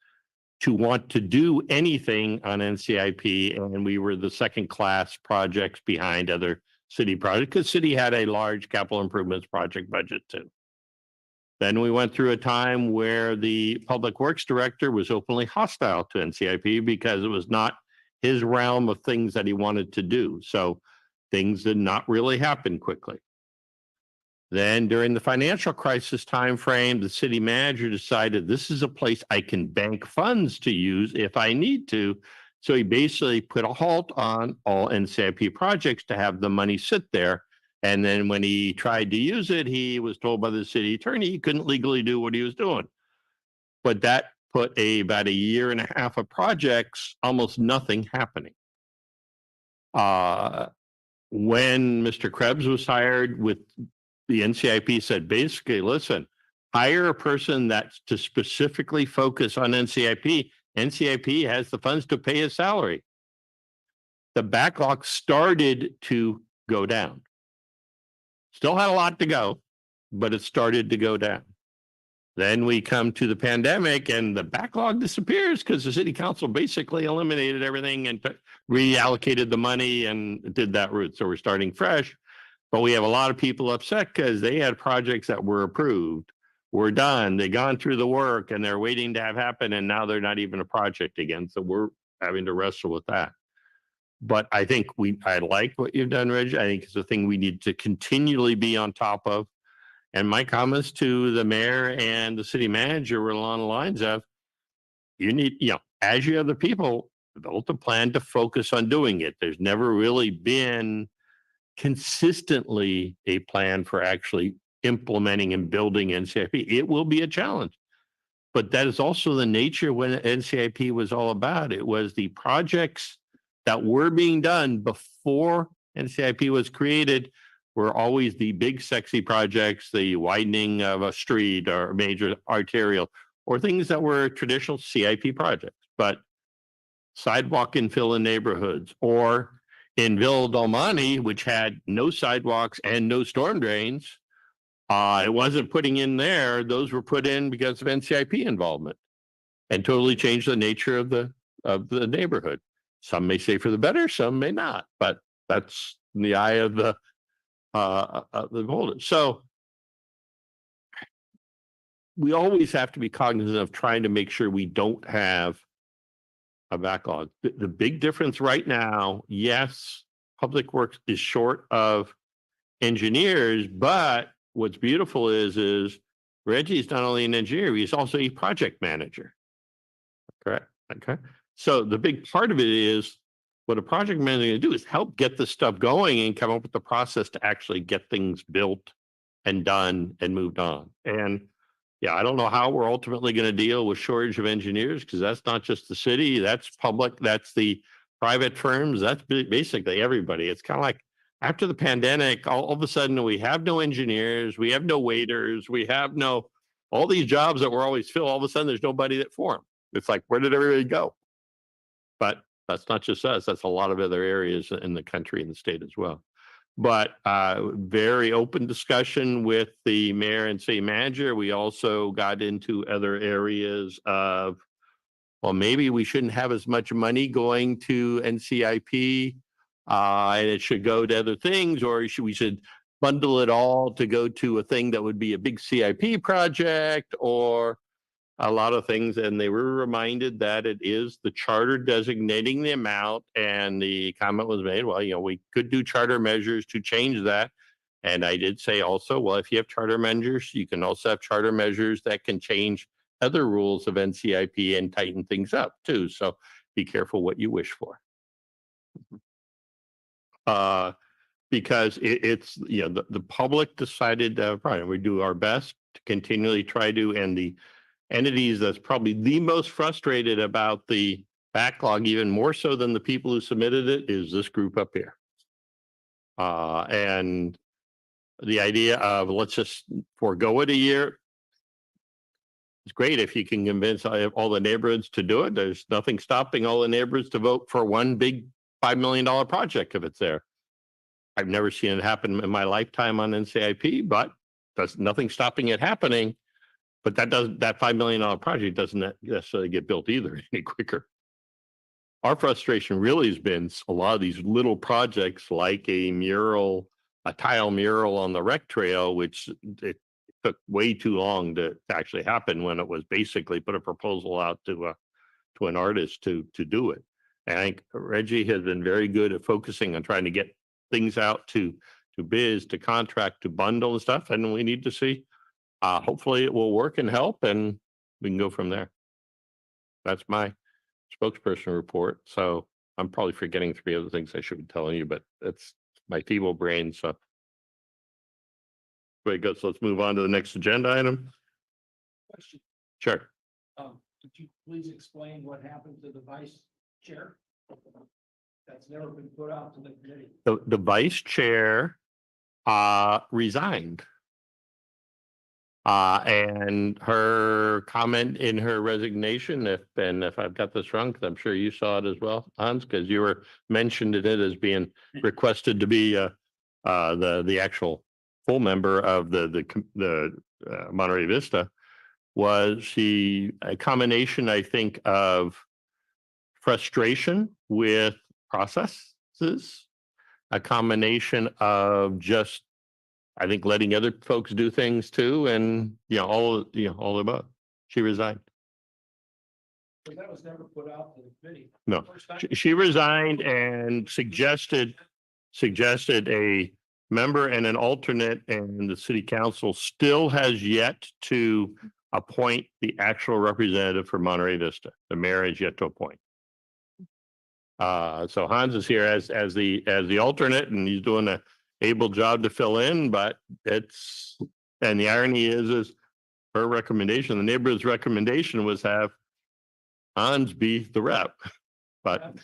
to want to do anything on NCIP. And we were the second class projects behind other city projects because city had a large capital improvements project budget too. Then we went through a time where the public works director was openly hostile to NCIP because it was not his realm of things that he wanted to do. So things did not really happen quickly. Then during the financial crisis timeframe, the city manager decided this is a place I can bank funds to use if I need to. So he basically put a halt on all NCIP projects to have the money sit there. And then when he tried to use it, he was told by the city attorney he couldn't legally do what he was doing. But that put about a year and a half of projects, almost nothing happening. When Mr. Krebs was hired with the NCIP said, basically, listen, hire a person that's to specifically focus on NCIP. NCIP has the funds to pay his salary. The backlog started to go down. Still had a lot to go, but it started to go down. Then we come to the pandemic and the backlog disappears because the city council basically eliminated everything and reallocated the money and did that route. So we're starting fresh, but we have a lot of people upset because they had projects that were approved, were done, they gone through the work and they're waiting to have happen. And now they're not even a project again. So we're having to wrestle with that. But I think I like what you've done, Reg. I think it's a thing we need to continually be on top of. And my comments to the mayor and the city manager were along the lines of, you need, as you have the people, develop a plan to focus on doing it. There's never really been consistently a plan for actually implementing and building NCIP. It will be a challenge. But that is also the nature when NCIP was all about. It was the projects that were being done before NCIP was created were always the big sexy projects, the widening of a street or major arterial, or things that were traditional CIP projects. But sidewalk infill in neighborhoods, or in Villa Del Monte, which had no sidewalks and no storm drains, it wasn't putting in there. Those were put in because of NCIP involvement and totally changed the nature of the neighborhood. Some may say for the better, some may not, but that's in the eye of the the voltage. So we always have to be cognizant of trying to make sure we don't have a backlog. The big difference right now, yes, Public Works is short of engineers, but what's beautiful is Reggie's not only an engineer, he's also a project manager. Correct. Okay. So the big part of it is what a project manager is going to do is help get the stuff going and come up with the process to actually get things built and done and moved on. And yeah, I don't know how we're ultimately going to deal with shortage of engineers, because that's not just the city, that's public, that's the private firms, that's basically everybody. It's kind of like after the pandemic, all of a sudden we have no engineers, we have no waiters, we have no, all these jobs that we're always fill, all of a sudden there's nobody that for them. It's like, where did everybody go? But that's not just us, that's a lot of other areas in the country and the state as well. But very open discussion with the mayor and city manager. We also got into other areas of, well, maybe we shouldn't have as much money going to NCIP and it should go to other things, or we should bundle it all to go to a thing that would be a big CIP project or a lot of things. And they were reminded that it is the charter designating the amount, and the comment was made, well, we could do charter measures to change that. And I did say also, well, if you have charter measures, you can also have charter measures that can change other rules of NCIP and tighten things up too. So be careful what you wish for. Because it's, the public decided, probably we do our best to continually try to, and the entities that's probably the most frustrated about the backlog, even more so than the people who submitted it, is this group up here. And the idea of let's just forego it a year. It's great if you can convince all the neighborhoods to do it. There's nothing stopping all the neighborhoods to vote for one big $5 million project if it's there. I've never seen it happen in my lifetime on NCIP, but there's nothing stopping it happening. But that $5 million project doesn't necessarily get built either any quicker. Our frustration really has been a lot of these little projects like a tile mural on the rec trail, which it took way too long to actually happen when it was basically put a proposal out to an artist to do it. And I think Reggie has been very good at focusing on trying to get things out to biz, to contract, to bundle and stuff. And we need to see. Hopefully it will work and help, and we can go from there. That's my spokesperson report. So I'm probably forgetting 3 other things I should be telling you, but it's my feeble brain. So way it goes. So let's move on to the next agenda item. Question. Sure. Could you please explain what happened to the vice chair? That's never been put out to the committee. The vice chair resigned. And her comment in her resignation, if I've got this wrong, because I'm sure you saw it as well, Hans, because you were mentioned in it as being requested to be the actual full member of the Monterey Vista, was a combination, I think, of frustration with processes, a combination of just, I think, letting other folks do things too, and all the above. She resigned. But that was never put out to the committee. No, she resigned and suggested a member and an alternate, and the city council still has yet to appoint the actual representative for Monterey Vista. The mayor has yet to appoint. So Hans is here as the alternate, and he's doing a able job to fill in, but and the irony is her recommendation, the neighborhood's recommendation was have Hans be the rep, but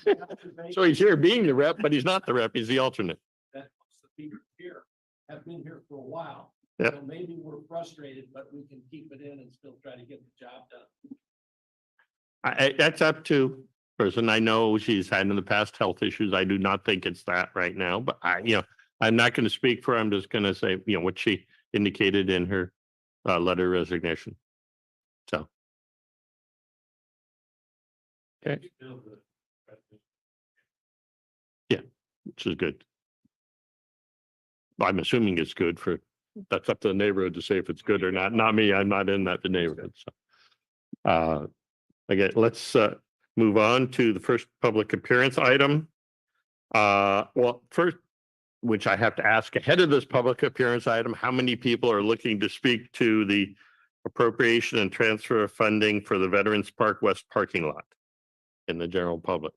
so he's here being the rep, but he's not the rep, he's the alternate. That the people here have been here for a while. Yep. So maybe we're frustrated, but we can keep it in and still try to get the job done. That's up to person. I know she's had in the past health issues. I do not think it's that right now, but I'm not going to speak for her. I'm just going to say, what she indicated in her letter of resignation. So. Okay. Yeah, which is good. I'm assuming it's good for, that's up to the neighborhood to say if it's good or not. Not me. I'm not in that neighborhood. So. Again, let's move on to the first public appearance item. Well, first, which I have to ask ahead of this public appearance item, how many people are looking to speak to the appropriation and transfer of funding for the Veterans Park West parking lot in the general public?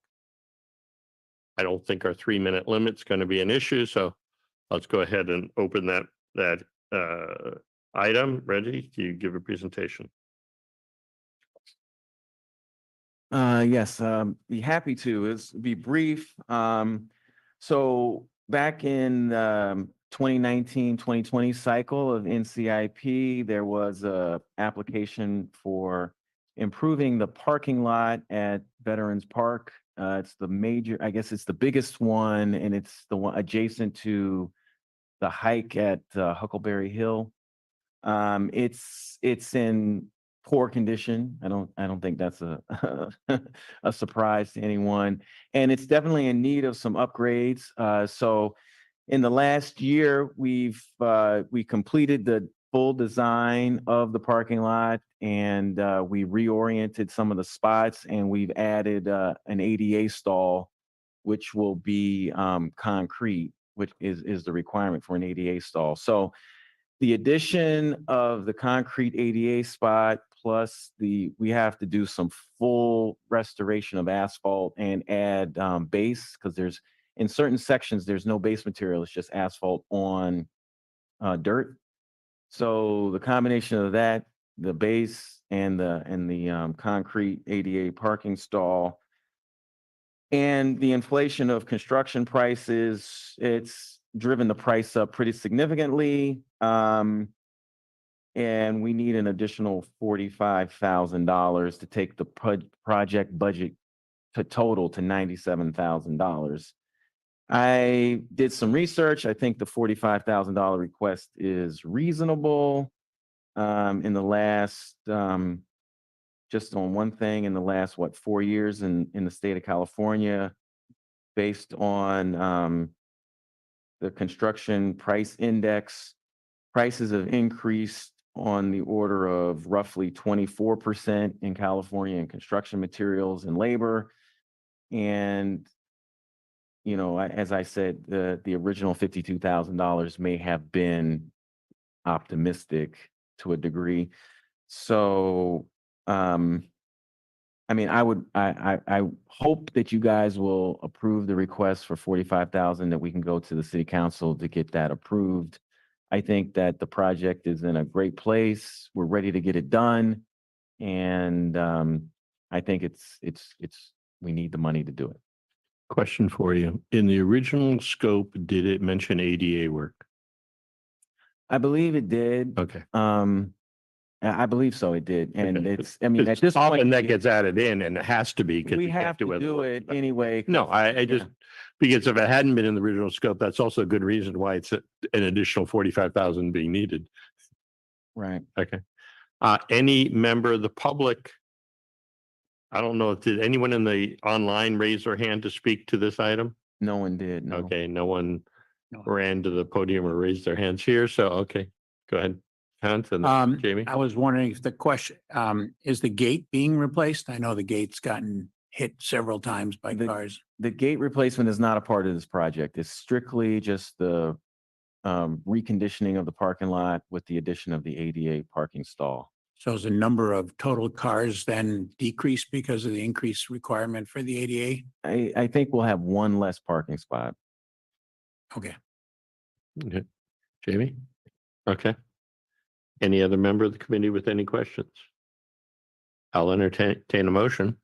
I don't think our 3-minute limit's going to be an issue, so let's go ahead and open that item. Reggie, do you give a presentation? Yes, be happy to. It's be brief. So back in 2019-2020 cycle of NCIP, there was a application for improving the parking lot at Veterans Park. It's the major, I guess it's the biggest one, and it's the one adjacent to the hike at Huckleberry Hill. It's in poor condition. I don't think that's a a surprise to anyone, and it's definitely in need of some upgrades. So in the last year, we completed the full design of the parking lot, and we reoriented some of the spots, and we've added an ADA stall, which will be concrete, which is the requirement for an ADA stall. So the addition of the concrete ADA spot plus we have to do some full restoration of asphalt and add base, because there's in certain sections there's no base material, it's just asphalt on dirt. So the combination of that, the base and the concrete ADA parking stall, and the inflation of construction prices, it's driven the price up pretty significantly. And we need an additional $45,000 to take the project budget to total to $97,000. I did some research. I think the $45,000 request is reasonable. In the last, just on one thing, in the last, 4 years in the state of California, based on the construction price index, prices have increased on the order of roughly 24% in California in construction materials and labor. And, you know, as I said, the original $52,000 may have been optimistic to a degree. So, I mean, I hope that you guys will approve the request for $45,000, that we can go to the city council to get that approved. I think that the project is in a great place. We're ready to get it done. And I think we need the money to do it. Question for you. In the original scope, did it mention ADA work? I believe it did. Okay. I believe so, it did. And Okay. it's, I mean, at this Often point, that gets added in, and it has to be. 'Cause we you can't have to do otherwise. it anyway. No, I just, Yeah. because if it hadn't been in the original scope, that's also a good reason why it's an additional 45,000 being needed. Right. Okay. Any member of the public? I don't know, did anyone in the online raise their hand to speak to this item? No one did, no. Okay, no one No. ran to the podium or raised their hands here, so, okay, go ahead. Hans and then Jamie? I was wondering if the question, is the gate being replaced? I know the gate's gotten hit several times by cars. The gate replacement is not a part of this project. It's strictly just the reconditioning of the parking lot with the addition of the ADA parking stall. So is the number of total cars then decreased because of the increased requirement for the ADA? I think we'll have one less parking spot. Okay. Okay. Jamie? Okay. Any other member of the committee with any questions? I'll entertain a motion.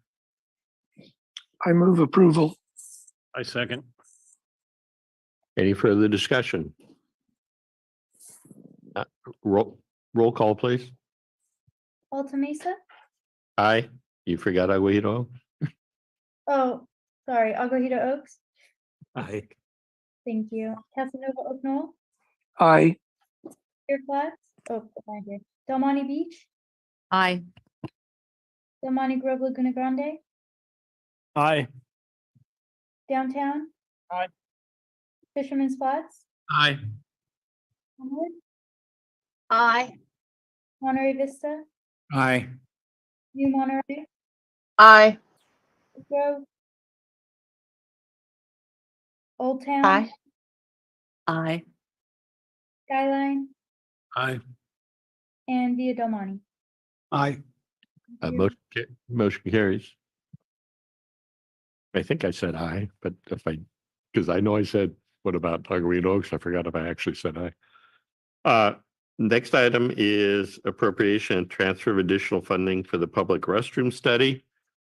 I move approval. I second. Any further discussion? Roll call, please. Alta Mesa? Aye. You forgot Aguido? Oh, sorry, Aguajito Oaks. Aye. Thank you. Casanova Oak Knoll? Aye. Deer Flats? Oh, behind you. Del Monte Beach? Aye. Del Monte Grove Laguna Grande? Aye. Downtown? Aye. Fisherman's Flats? Aye. Onward, Aye. Monterey Vista, Aye. New Monterey, Aye. Grove, Old Town, Aye. Skyline, Aye. and Via Del Monte. Aye. Thank you. Motion carries. I think I said aye, but because I know I said, what about Agawea Oaks? I forgot if I actually said aye. Next item is appropriation and transfer of additional funding for the public restroom study.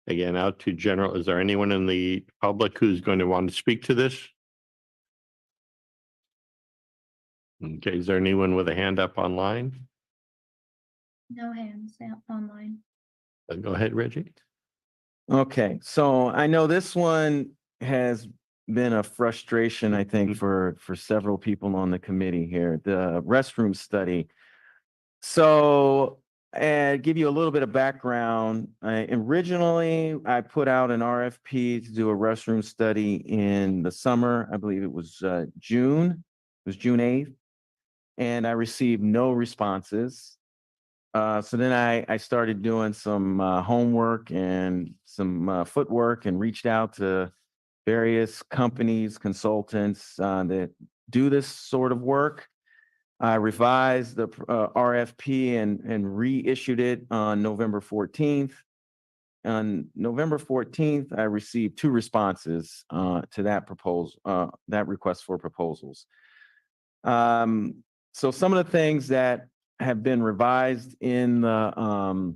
Again, out to general. Is there anyone in the public who's going to want to speak to this? Okay, is there anyone with a hand up online? No hands online. Go ahead, Reggie. Okay, so I know this one has been a frustration, I think, for several people on the committee here, the restroom study. So, give you a little bit of background. Originally, I put out an RFP to do a restroom study in the summer. I believe it was June. It was June 8th. And I received no responses. So then I started doing some homework and some footwork and reached out to various companies, consultants that do this sort of work. I revised the RFP and reissued it on November 14th. On November 14th, I received 2 responses to that proposal, that request for proposals. So some of the things that have been revised in the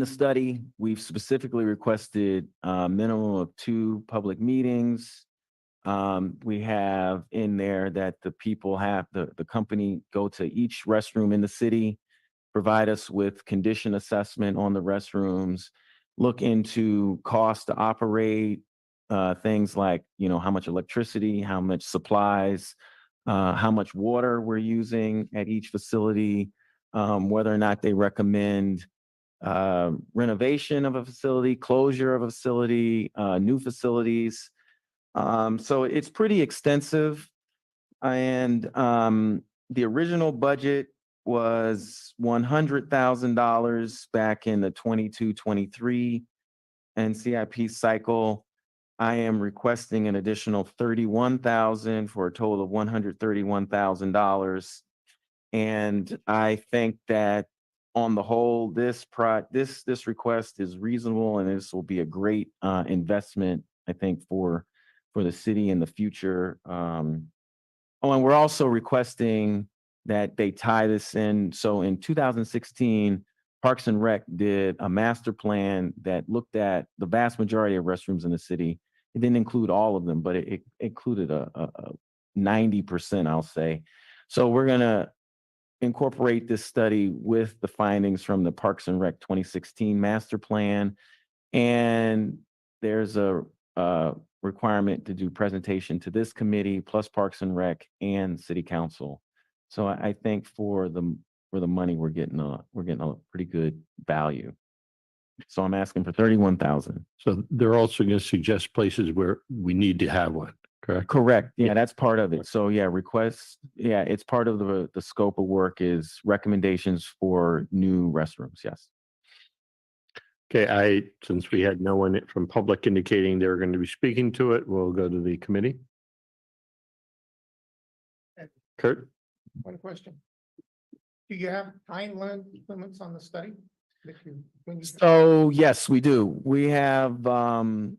study, we've specifically requested a minimum of 2 public meetings. We have in there that the people have the company go to each restroom in the city, provide us with condition assessment on the restrooms, look into cost to operate, things like, how much electricity, how much supplies, how much water we're using at each facility, whether or not they recommend renovation of a facility, closure of a facility, new facilities. So it's pretty extensive. And the original budget was $100,000 back in the 22-23 NCIP cycle. I am requesting an additional $31,000 for a total of $131,000. And I think that on the whole, this request is reasonable, and this will be a great investment, I think, for the city in the future. And we're also requesting that they tie this in. So in 2016, Parks and Rec did a master plan that looked at the vast majority of restrooms in the city. It didn't include all of them, but it included a 90%, I'll say. So we're gonna incorporate this study with the findings from the Parks and Rec 2016 master plan. And there's a requirement to do presentation to this committee, plus Parks and Rec and City Council. So I think for the money, we're getting a pretty good value. So I'm asking for 31,000. So they're also going to suggest places where we need to have one, correct? Correct. Yeah, that's part of it. So yeah, requests. Yeah, it's part of the scope of work is recommendations for new restrooms. Yes. Okay, since we had no one from public indicating they were going to be speaking to it, we'll go to the committee. Kurt? One question. Do you have time limits on the study? So yes, we do. We have, the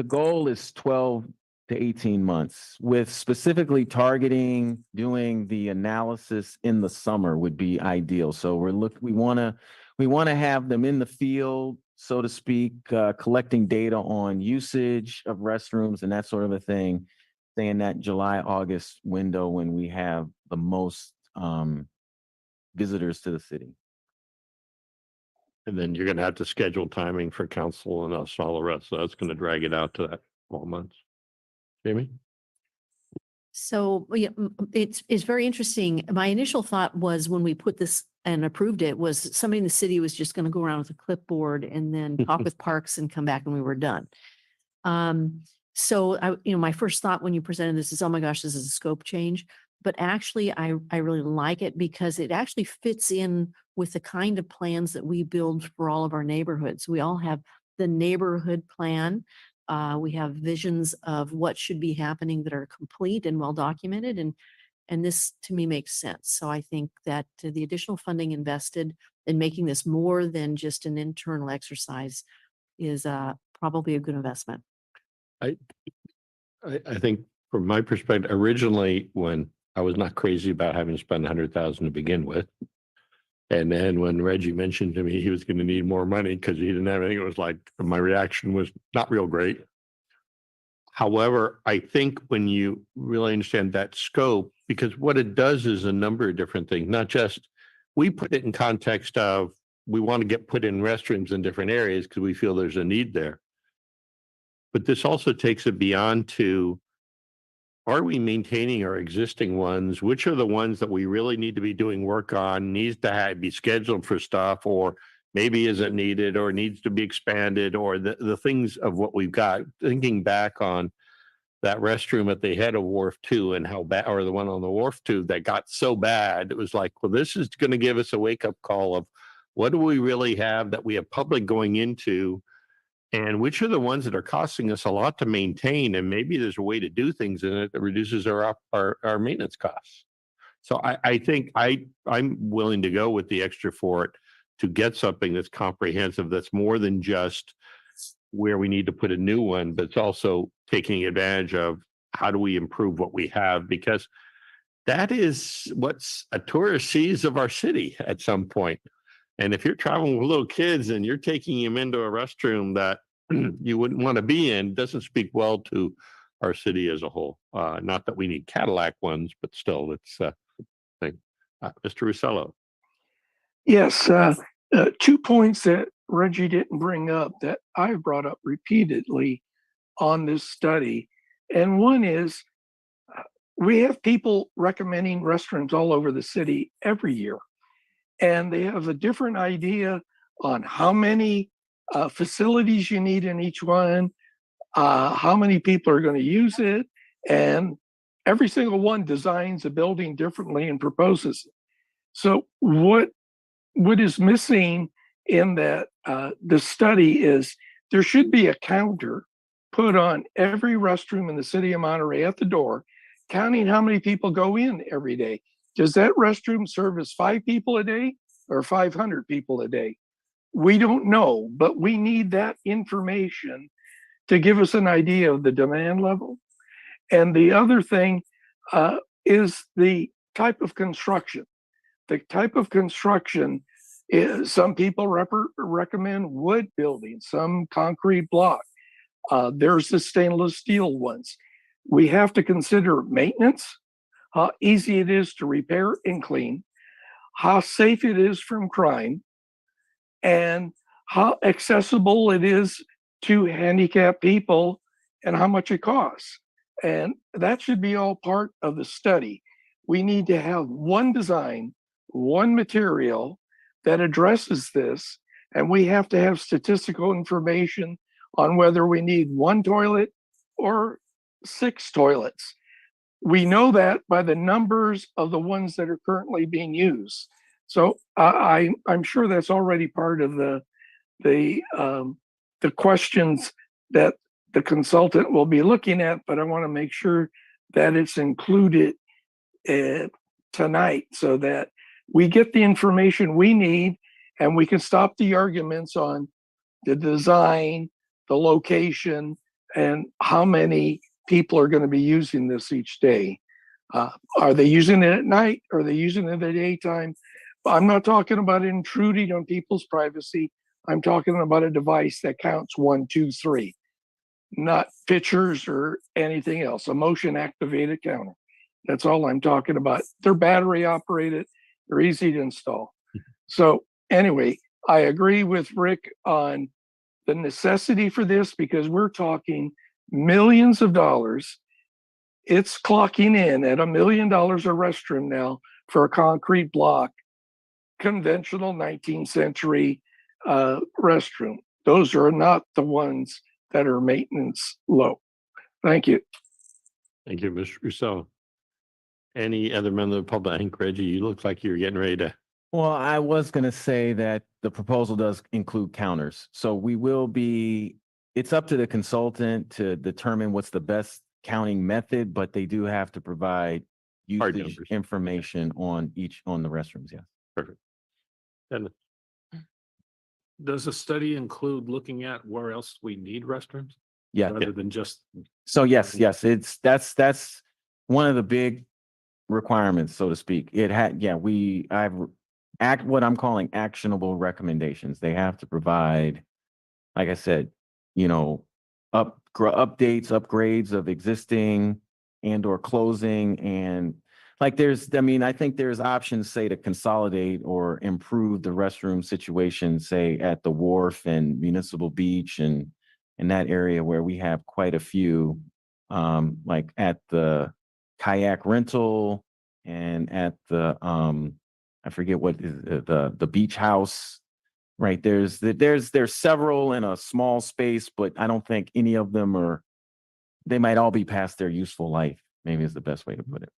goal is 12 to 18 months, with specifically targeting doing the analysis in the summer would be ideal. So we want to have them in the field, so to speak, collecting data on usage of restrooms and that sort of a thing, say in that July, August window when we have the most visitors to the city. And then you're going to have to schedule timing for council and us and all the rest. So that's going to drag it out to that 12 months. Jamie? So yeah, it's very interesting. My initial thought was when we put this and approved it was somebody in the city was just going to go around with a clipboard and then talk with Parks and come back and we were done. So my first thought when you presented this is, oh my gosh, this is a scope change. but actually I really like it because it actually fits in with the kind of plans that we build for all of our neighborhoods. We all have the neighborhood plan. We have visions of what should be happening that are complete and well documented, and this to me makes sense. So I think that the additional funding invested in making this more than just an internal exercise is probably a good investment. I think from my perspective, originally, when I was not crazy about having to spend 100,000 to begin with. And then when Reggie mentioned to me he was going to need more money because he didn't have anything, it was like, my reaction was not real great. However, I think when you really understand that scope, because what it does is a number of different things, not just, we put it in context of, we want to get put in restrooms in different areas because we feel there's a need there. But this also takes it beyond to, are we maintaining our existing ones? Which are the ones that we really need to be doing work on, needs to be scheduled for stuff, or maybe isn't needed, or needs to be expanded, or the things of what we've got. Thinking back on that restroom at the head of Wharf 2 and how bad, or the one on the Wharf 2 that got so bad, it was like, well, this is going to give us a wake-up call of what do we really have that we have public going into, and which are the ones that are costing us a lot to maintain, and maybe there's a way to do things in it that reduces our maintenance costs. So I think I'm willing to go with the extra for it to get something that's comprehensive, that's more than just where we need to put a new one, but it's also taking advantage of how do we improve what we have, because that is what's a tourist sees of our city at some point. And if you're traveling with little kids and you're taking them into a restroom that you wouldn't want to be in, doesn't speak well to our city as a whole. Not that we need Cadillac ones, but still, it's a thing. Mr. Russello. Yes, 2 points that Reggie didn't bring up that I've brought up repeatedly on this study. And one is, we have people recommending restrooms all over the city every year. And they have a different idea on how many facilities you need in each one, how many people are going to use it, and every single one designs a building differently and proposes it. So what is missing in that the study is there should be a counter put on every restroom in the city of Monterey at the door, counting how many people go in every day. Does that restroom service 5 people a day or 500 people a day? We don't know, but we need that information to give us an idea of the demand level. And the other thing is the type of construction. The type of construction is, some people recommend wood buildings, some concrete block. There's the stainless steel ones. We have to consider maintenance, how easy it is to repair and clean, how safe it is from crime, and how accessible it is to handicapped people and how much it costs. And that should be all part of the study. We need to have one design, one material that addresses this, and we have to have statistical information on whether we need 1 toilet or 6 toilets. We know that by the numbers of the ones that are currently being used. So I'm sure that's already part of the questions that the consultant will be looking at, but I want to make sure that it's included tonight so that we get the information we need and we can stop the arguments on the design, the location, and how many people are going to be using this each day. Are they using it at night? Are they using it in the daytime? I'm not talking about intruding on people's privacy. I'm talking about a device that counts 1, 2, 3, not pictures or anything else, a motion activated counter. That's all I'm talking about. They're battery operated, they're easy to install. So anyway, I agree with Rick on the necessity for this because we're talking millions of dollars. It's clocking in at $1 million a restroom now for a concrete block, conventional 19th century restroom. Those are not the ones that are maintenance low. Thank you. Thank you, Mr. Russo. Any other member of the public? I think Reggie, you look like you're getting ready to. Well, I was gonna say that the proposal does include counters, so we will be, it's up to the consultant to determine what's the best counting method, but they do have to provide Hard usage numbers. information on the restrooms, yes. Perfect. And Does the study include looking at where else we need restrooms? Yeah, Rather than just, so yes, that's one of the big requirements, so to speak. It had, yeah, what I'm calling actionable recommendations. They have to provide, like I said, you know, updates, upgrades of existing and or closing, and like I think there's options, say, to consolidate or improve the restroom situation, say at the Wharf and Municipal Beach and in that area where we have quite a few, like at the kayak rental and at the I forget what is the beach house, right? There's several in a small space, but I don't think any of them they might all be past their useful life, maybe is the best way to put it.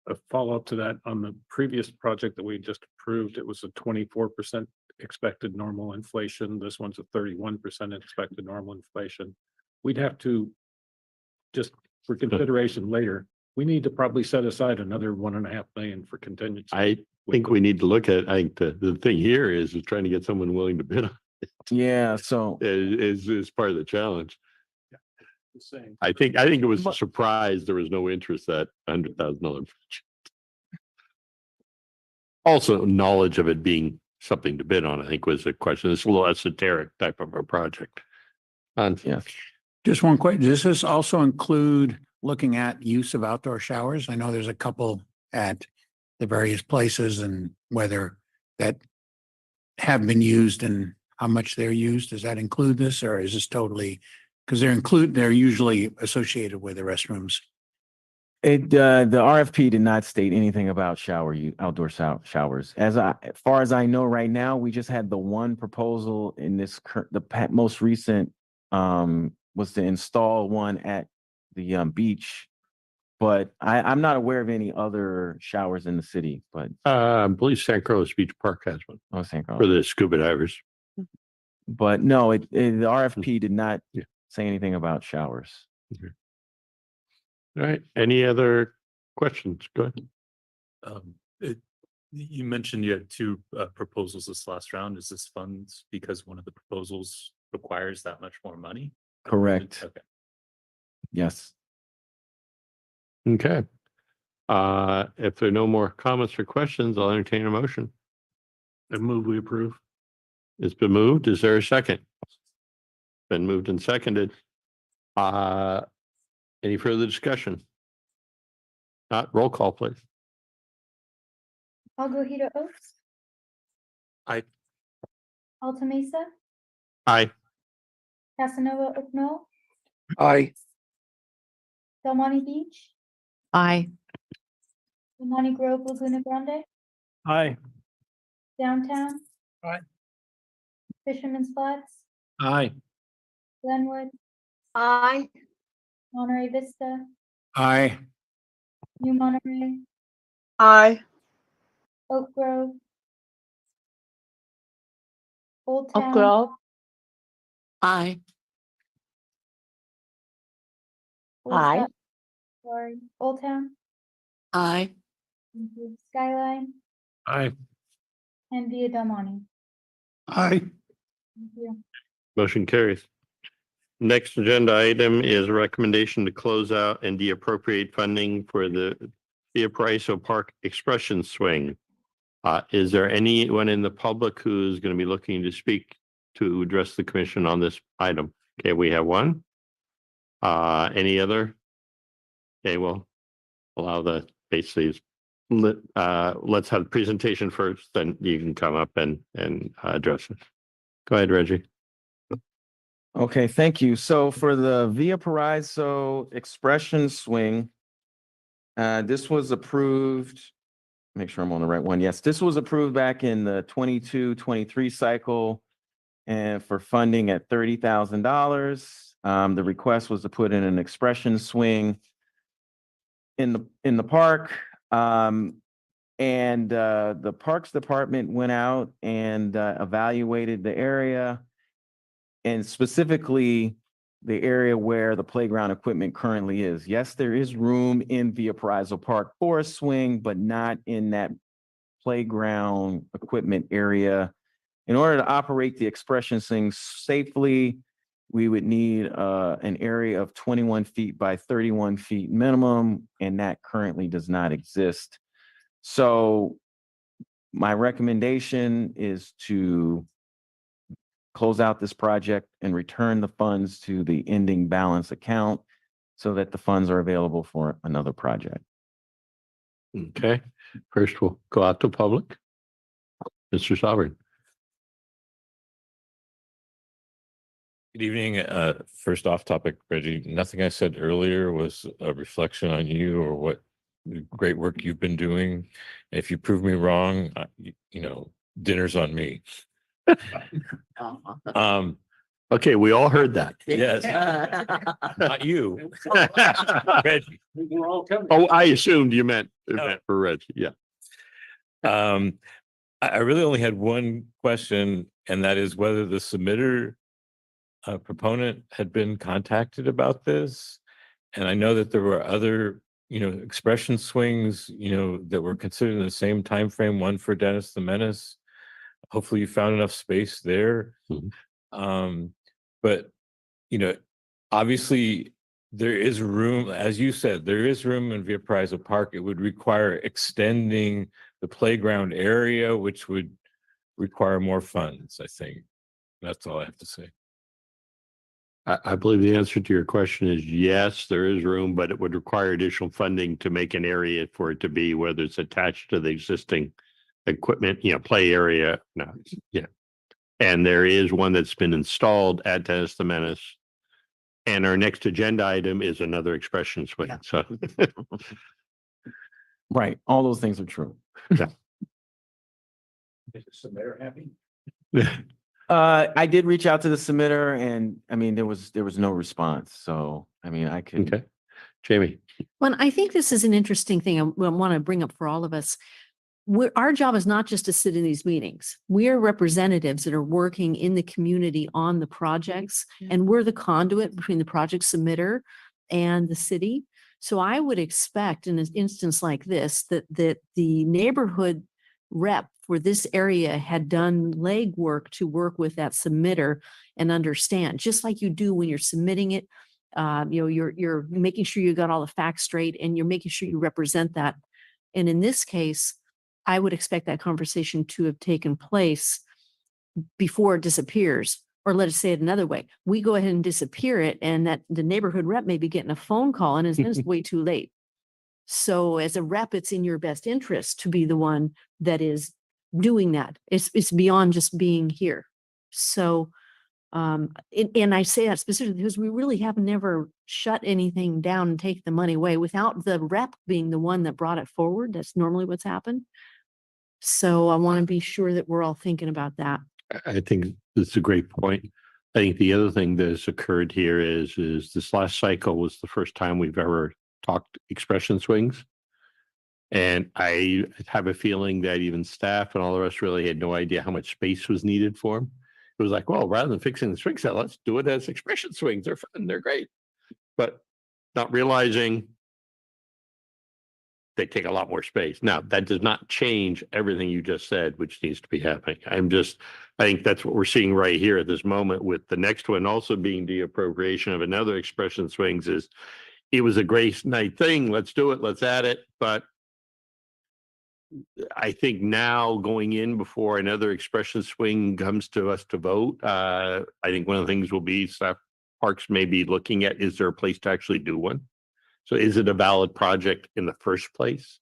a follow-up to that, on the previous project that we just approved, it was a 24% expected normal inflation. This one's a 31% expected normal inflation. We'd have to, just for consideration later, we need to probably set aside another 1.5 million for contingency. I think we need to look at, I think the thing here is trying to get someone willing to bid on Yeah, so is part of the challenge. Just saying. I think it was a surprise there was no interest at $100,000. Also, knowledge of it being something to bid on, I think, was a question. It's a little esoteric type of a project. yeah. Just one question. Does this also include looking at use of outdoor showers? I know there's a couple at the various places and whether that have been used and how much they're used. Does that include this, or is this totally, because they're usually associated with the restrooms? The RFP did not state anything about outdoor showers. As far as I know right now, we just had the one proposal in this most recent was to install one at the beach, but I'm not aware of any other showers in the city. But I believe San Carlos Beach Park has one San for Carlos. the scuba divers. But no, the RFP did not say anything about showers. All right. Any other questions? Go ahead. You mentioned you had two proposals this last round. Is this funds because one of the proposals requires that much more money? Correct. Okay. Yes. Okay. If there are no more comments or questions, I'll entertain a motion. I move we approve. It's been moved. Is there a second? Been moved and seconded. Any further discussion? Not roll call, please. Aguayo Oaks. Aye. Alta Mesa, Aye. Casanova Oak Knoll, Aye. Del Monte Beach, Aye. Del Monte Grove, Laguna Grande, Aye. Downtown. Aye. Fisherman's Flats, Aye. Glenwood, Aye. Monterey Vista, Aye. New Monterey, Aye. Oak Grove, Old Oak Town, Grove. Aye. Old Aye. Town- Sorry, Old Town, Aye. Skyline, Aye. and Via Del Monte. Aye. Thank you. Motion carries. Next agenda item is a recommendation to close out and de-appropriate funding for the Via Paraiso Park Expression Swing. Is there anyone in the public who's going to be looking to speak to address the commission on this item? Okay, we have one. Any other? Okay, well, allow the basically let's have the presentation first, then you can come up and address it. Go ahead, Reggie. Okay, thank you. So for the Via Paraiso Expression Swing, this was approved. Make sure I'm on the right one. Yes, this was approved back in the 22-23 cycle and for funding at $30,000. The request was to put in an expression swing in the park. And the Parks Department went out and evaluated the area, and specifically the area where the playground equipment currently is. Yes, there is room in the Appraisal Park for a swing, but not in that playground equipment area. In order to operate the expression swing safely, we would need an area of 21 feet by 31 feet minimum, and that currently does not exist. So my recommendation is to close out this project and return the funds to the ending balance account so that the funds are available for another project. Okay, first we'll go out to public. Mr. Sovereign. Good evening. First off topic, Reggie, nothing I said earlier was a reflection on you or what great work you've been doing. If you prove me wrong, dinner's on me. Okay, we all heard that. Yes, not you. Reggie. We're all coming. Oh, I assumed you meant No. for Reggie. Yeah. I really only had one question, and that is whether the submitter proponent had been contacted about this. And I know that there were other, expression swings, that were considered in the same time frame. One for Dennis the Menace. Hopefully, you found enough space there. Mhm. But obviously, there is room, as you said, there is room in Via Appraisal Park. It would require extending the playground area, which would require more funds, I think. That's all I have to say. I believe the answer to your question is yes, there is room, but it would require additional funding to make an area for it to be, whether it's attached to the existing equipment, play area. No, yeah. And there is one that's been installed at Dennis the Menace. And our next agenda item is another expression swing. Yeah. So Right. All those things are true. Is the submitter happy? I did reach out to the submitter, and I mean, there was no response. So, I mean, I could. okay. Jamie. Well, I think this is an interesting thing I want to bring up for all of us. Our job is not just to sit in these meetings. We are representatives that are working in the community on the projects, and we're the conduit between the project submitter and the city. So I would expect in an instance like this that the neighborhood rep for this area had done legwork to work with that submitter and understand, just like you do when you're submitting it. You're making sure you got all the facts straight, and you're making sure you represent that. And in this case, I would expect that conversation to have taken place before it disappears. Or let us say it another way. We go ahead and disappear it, and that the neighborhood rep may be getting a phone call, and it's way too late. So as a rep, it's in your best interest to be the one that is doing that. It's beyond just being here. So, and I say that specifically because we really have never shut anything down and take the money away without the rep being the one that brought it forward. That's normally what's happened. So I want to be sure that we're all thinking about that. I think that's a great point. I think the other thing that has occurred here is this last cycle was the first time we've ever talked expression swings. And I have a feeling that even staff and all the rest really had no idea how much space was needed for them. It was like, well, rather than fixing the swing set, let's do it as expression swings. They're fun. They're great. But not realizing they take a lot more space. Now, that does not change everything you just said, which needs to be happening. I think that's what we're seeing right here at this moment, with the next one also being the appropriation of another expression swings. Is it was a great night thing. Let's do it. Let's add it. But I think now going in before another expression swing comes to us to vote, I think one of the things will be staff parks may be looking at, is there a place to actually do one? So is it a valid project in the first place?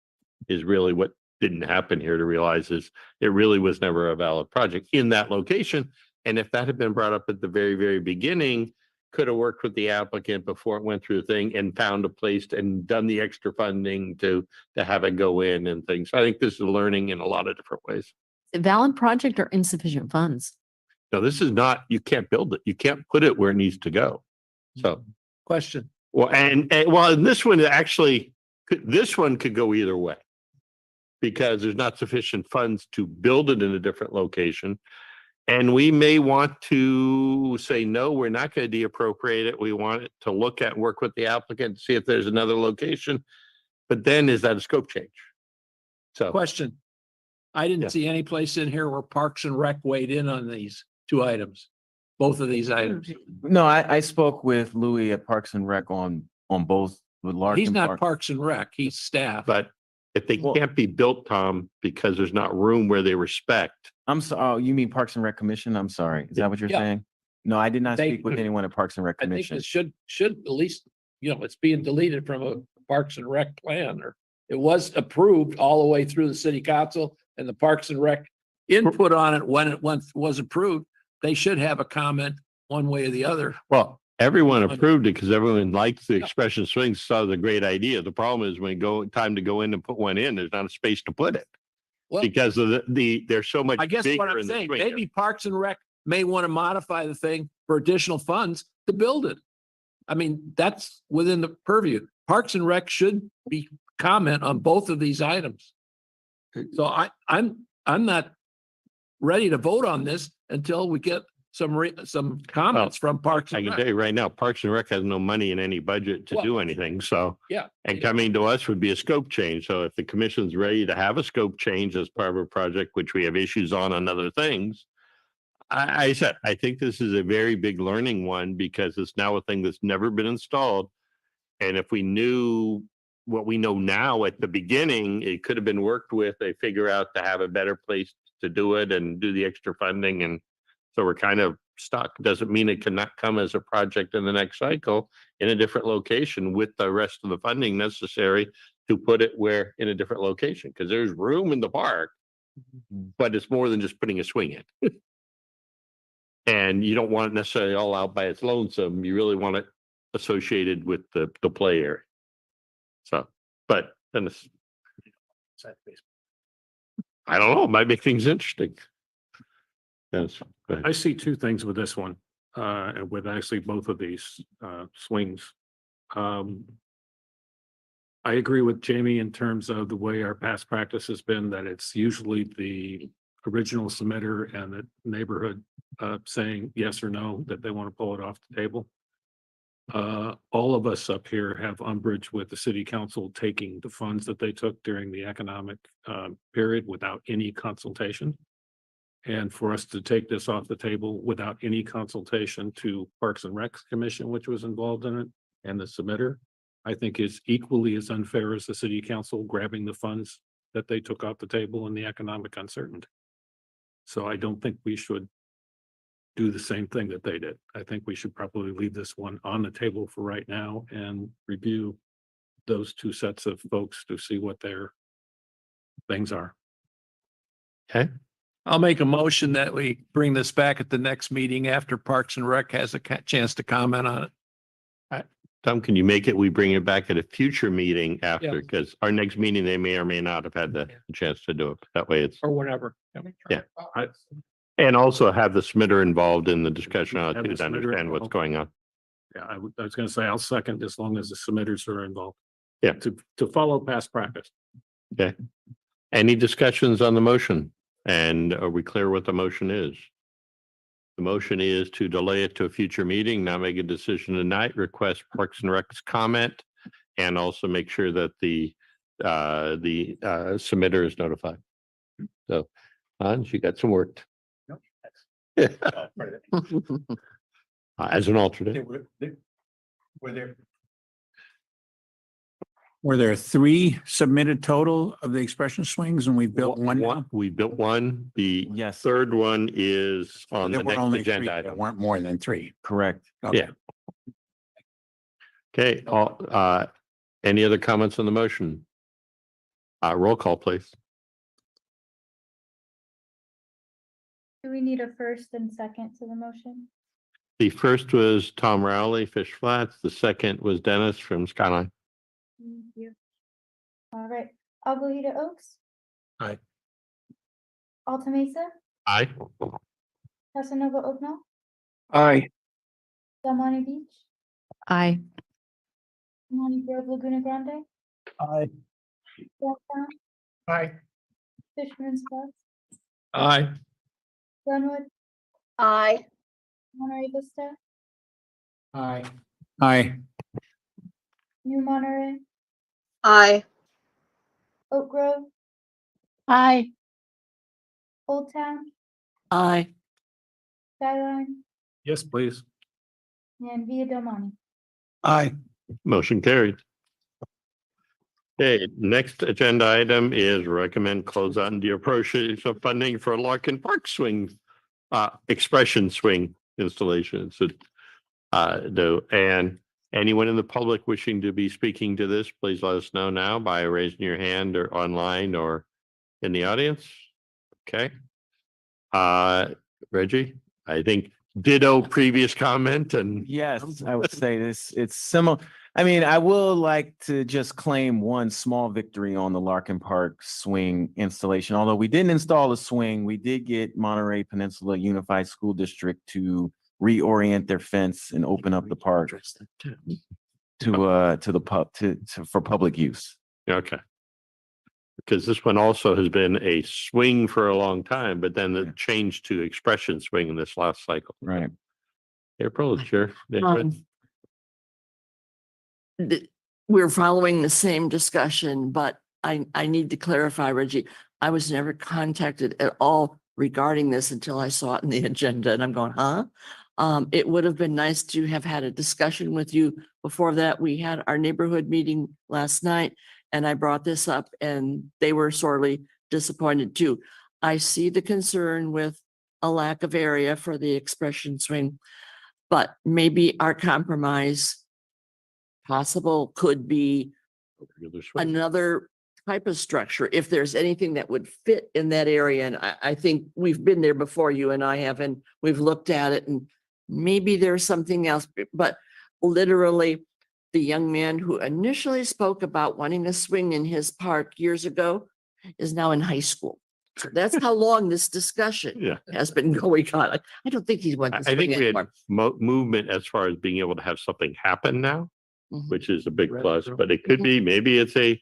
Is really what didn't happen here, to realize is it really was never a valid project in that location. And if that had been brought up at the very, very beginning, could have worked with the applicant before it went through the thing and found a place and done the extra funding to have it go in and things. I think this is learning in a lot of different ways. A valid project or insufficient funds? No, this is not, you can't build it. You can't put it where it needs to go. So Question. well, and well, in this one, actually, this one could go either way. Because there's not sufficient funds to build it in a different location. And we may want to say, no, we're not going to deappropriate it. We want it to look at, work with the applicant, see if there's another location. But then is that a scope change? So, Question. I Yeah. didn't see any place in here where Parks and Rec weighed in on these two items, both of these items. No, I spoke with Louis at Parks and Rec on both with Larkin. He's not Park. Parks and Rec, he's staff. but if they Well- can't be built, Tom, because there's not room where they respect. I'm so, oh, you mean Parks and Rec Commission? I'm sorry. Is that what you're Yeah. saying? No, I did not They- speak with anyone at Parks and Rec I think Commission. it should at least, it's being deleted from a Parks and Rec plan, or it was approved all the way through the city council and the Parks and Rec input on it when it was approved. They should have a comment one way or the other. Well, everyone Under- approved it because everyone likes the expression swings, saw the great idea. The problem is when time to go in and put one in, there's not a space to put it. Well, Because of there's so much I guess what bigger I'm in the saying, swing. maybe Parks and Rec may want to modify the thing for additional funds to build it. I mean, that's within the purview. Parks and Rec should be comment on both of these items. So I'm not ready to vote on this until we get some comments from Parks I and can Rec. tell you right now, Parks and Rec has no money in any budget to Well, do anything, so. Yeah. And coming to us would be a scope change. So if the commission's ready to have a scope change as part of a project, which we have issues on other things. I said, I think this is a very big learning one because it's now a thing that's never been installed. And if we knew what we know now at the beginning, it could have been worked with, they figure out to have a better place to do it and do the extra funding. And so we're kind of stuck. Doesn't mean it cannot come as a project in the next cycle in a different location with the rest of the funding necessary to put it in a different location, because there's room in the park, but it's more than just putting a swing in. And you don't want it necessarily all out by its lonesome. You really want it associated with the play area. So, but then it's, I don't know, it might make things interesting. Yes. Go ahead. I see two things with this one, and with actually both of these, swings. I agree with Jamie in terms of the way our past practice has been, that it's usually the original submitter and the neighborhood, saying yes or no, that they want to pull it off the table. All of us up here have umbrage with the city council taking the funds that they took during the economic, period without any consultation. And for us to take this off the table without any consultation to Parks and Rec Commission, which was involved in it, and the submitter, I think is equally as unfair as the city council grabbing the funds that they took off the table in the economic uncertainty. So I don't think we should do the same thing that they did. I think we should probably leave this one on the table for right now and review those two sets of folks to see what their things are. Okay. I'll make a motion that we bring this back at the next meeting after Parks and Rec has a chance to comment on it. Tom, can you make it, we bring it back at a future meeting Yeah. after, because our next meeting, they may or may not have had the chance to do it. That way it's, Or whatever. Yeah. and also have the submitter involved in the discussion on it Have too, the to submitter understand what's involved. going on. Yeah, I was gonna say, I'll second as long as the submitters are involved. Yeah. To follow past practice. Okay. Any discussions on the motion? And are we clear what the motion is? The motion is to delay it to a future meeting, not make a decision tonight, request Parks and Rec's comment, and also make sure that the submitter is notified. So, Hans, you got some work. As an alternate. Were there three submitted total of the expression swings and we built one now? We built one. The Yes. third one is on There the were next only three. agenda There item. weren't more than three. Correct. Okay. Yeah. Okay, any other comments on the motion? Roll call, please. Do we need a first and second to the motion? The first was Tom Rowley, Fish Flats. The second was Dennis from Skyline. Thank you. All right, Aguilita Oaks. Aye. Alta Mesa, Aye. Casanova Oaknall, Aye. Del Monte Beach, Aye. Monte Grove Laguna Grande, Aye. Yorktown, Aye. Fisherman's West, Aye. Glenwood, Aye. Monterey Vista, Aye. Aye. New Monterey, Aye. Oak Grove, Aye. Old Town, Aye. Skyline, Yes, please. and Via Del Monte. Aye. Motion carried. Okay, next agenda item is recommend close out the appropriation of funding for Larkin Park swing, expression swing installation. So, and anyone in the public wishing to be speaking to this, please let us know now by raising your hand or online or in the audience. Okay. Reggie, I think ditto previous comment and Yes, I would say this, it's similar. I mean, I will like to just claim one small victory on the Larkin Park swing installation. Although we didn't install a swing, we did get Monterey Peninsula Unified School District to reorient their fence and open up the park to the pub for public use. okay. Because this one also has been a swing for a long time, but then it changed to expression swing in this last cycle. Right. April, it's your. We're following the same discussion, but I need to clarify, Reggie. I was never contacted at all regarding this until I saw it in the agenda and I'm going, huh? It would have been nice to have had a discussion with you before that. We had our neighborhood meeting last night and I brought this up and they were sorely disappointed too. I see the concern with a lack of area for the expression swing, but maybe our compromise possible could be another type of structure, if there's anything that would fit in that area. And I think we've been there before, you and I have, and we've looked at it and maybe there's something else, but literally the young man who initially spoke about wanting a swing in his park years ago is now in high school. So that's how long this discussion has been going on. I don't think he wants to I think swing we had anymore. movement as far as being able to have something happen now, Mhm. which is a big plus, but it could be, maybe it's a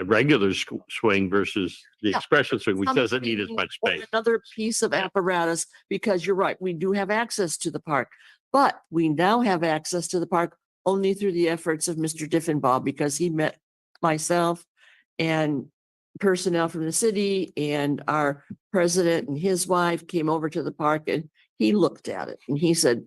regular swing versus the Yeah. expression swing, which doesn't need as Something much or space. Another piece of apparatus, because you're right, we do have access to the park. But we now have access to the park only through the efforts of Mr. Diffenbaugh, because he met myself and personnel from the city, and our president and his wife came over to the park and he looked at it and he said,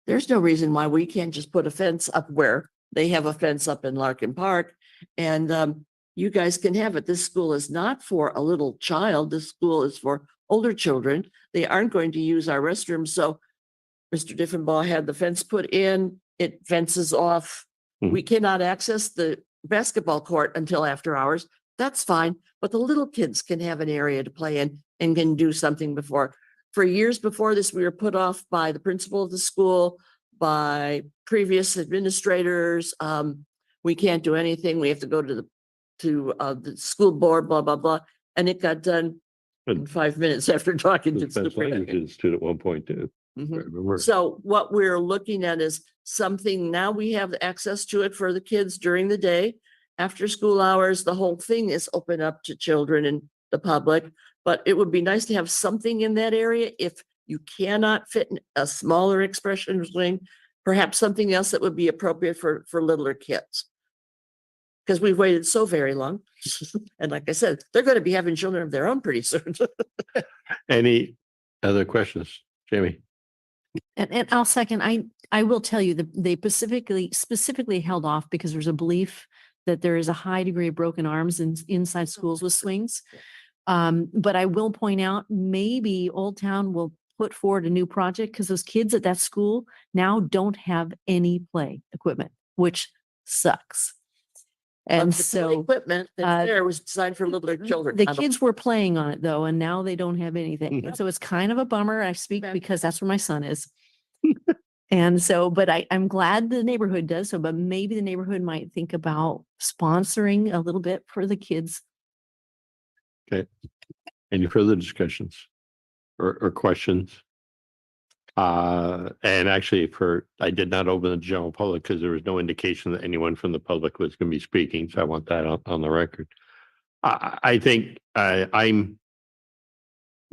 there's no reason why we can't just put a fence up where they have a fence up in Larkin Park. And you guys can have it. This school is not for a little child. This school is for older children. They aren't going to use our restrooms. So Mr. Diffenbaugh had the fence put in, it fences off. We cannot access the basketball court until after hours. That's fine, but the little kids can have an area to play in and can do something before. For years before this, we were put off by the principal of the school, by previous administrators. We can't do anything. We have to go to the school board, blah, blah, blah. And it got done in 5 minutes after talking to the superintendent. Student 1.2. Mhm. So what we're looking at is something, now we have access to it for the kids during the day. After school hours, the whole thing is open up to children and the public. But it would be nice to have something in that area. If you cannot fit in a smaller expression swing, perhaps something else that would be appropriate for littler kids. Because we've waited so very long. And like I said, they're going to be having children of their own pretty soon. Any other questions, Jamie? And I'll second, I will tell you that they specifically held off because there's a belief that there is a high degree of broken arms inside schools with swings. But I will point out, maybe Old Town will put forward a new project because those kids at that school now don't have any play equipment, which sucks. And But the so equipment that's there was designed for littler children. the kids were playing on it though, and now they don't have anything. And so it's kind of a bummer. I speak Okay. because that's where my son is. And so, but I'm glad the neighborhood does so, but maybe the neighborhood might think about sponsoring a little bit for the kids. Okay. Any further discussions or questions? And actually I did not open the general public because there was no indication that anyone from the public was going to be speaking. So I want that on the record. I think I'm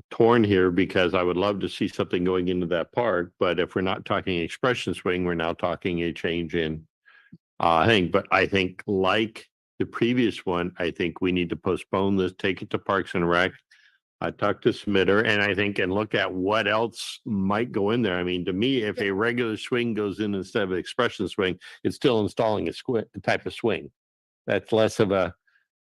torn here because I would love to see something going into that park. But if we're not talking expression swing, we're now talking a change in thing. But I think like the previous one, I think we need to postpone this, take it to Parks and Rec. I talked to Smitter and I think and look at what else might go in there. I mean, to me, if a regular swing goes in instead of an expression swing, it's still installing a type of swing. That's less of a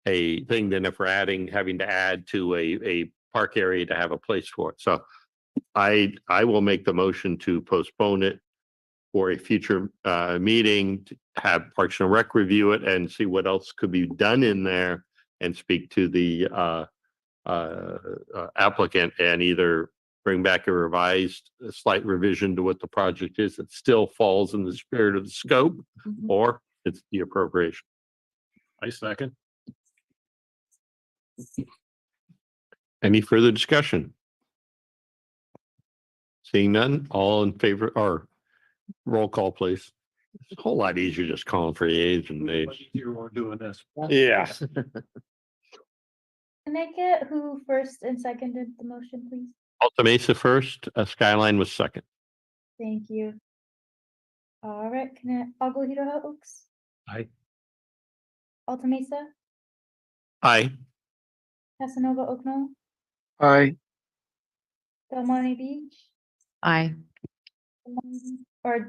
thing than if we're having to add to a park area to have a place for it. So I will make the motion to postpone it for a future meeting, to have Parks and Rec review it and see what else could be done in there and speak to the applicant and either bring back a revised, a slight revision to what the project is that still falls in the spirit of the scope, or it's the appropriation. I second. Any further discussion? Seeing none, all in favor, or roll call, please. It's a whole lot easier just calling for yeas and nays. You're doing this. Yeah. Can I get who first and seconded the motion, please? Alta Mesa first, Skyline was second. Thank you. All right, Agua Oaks? Aye. Alta Mesa? Aye. Casanova Oaknoll? Aye. Del Monte Beach? Aye.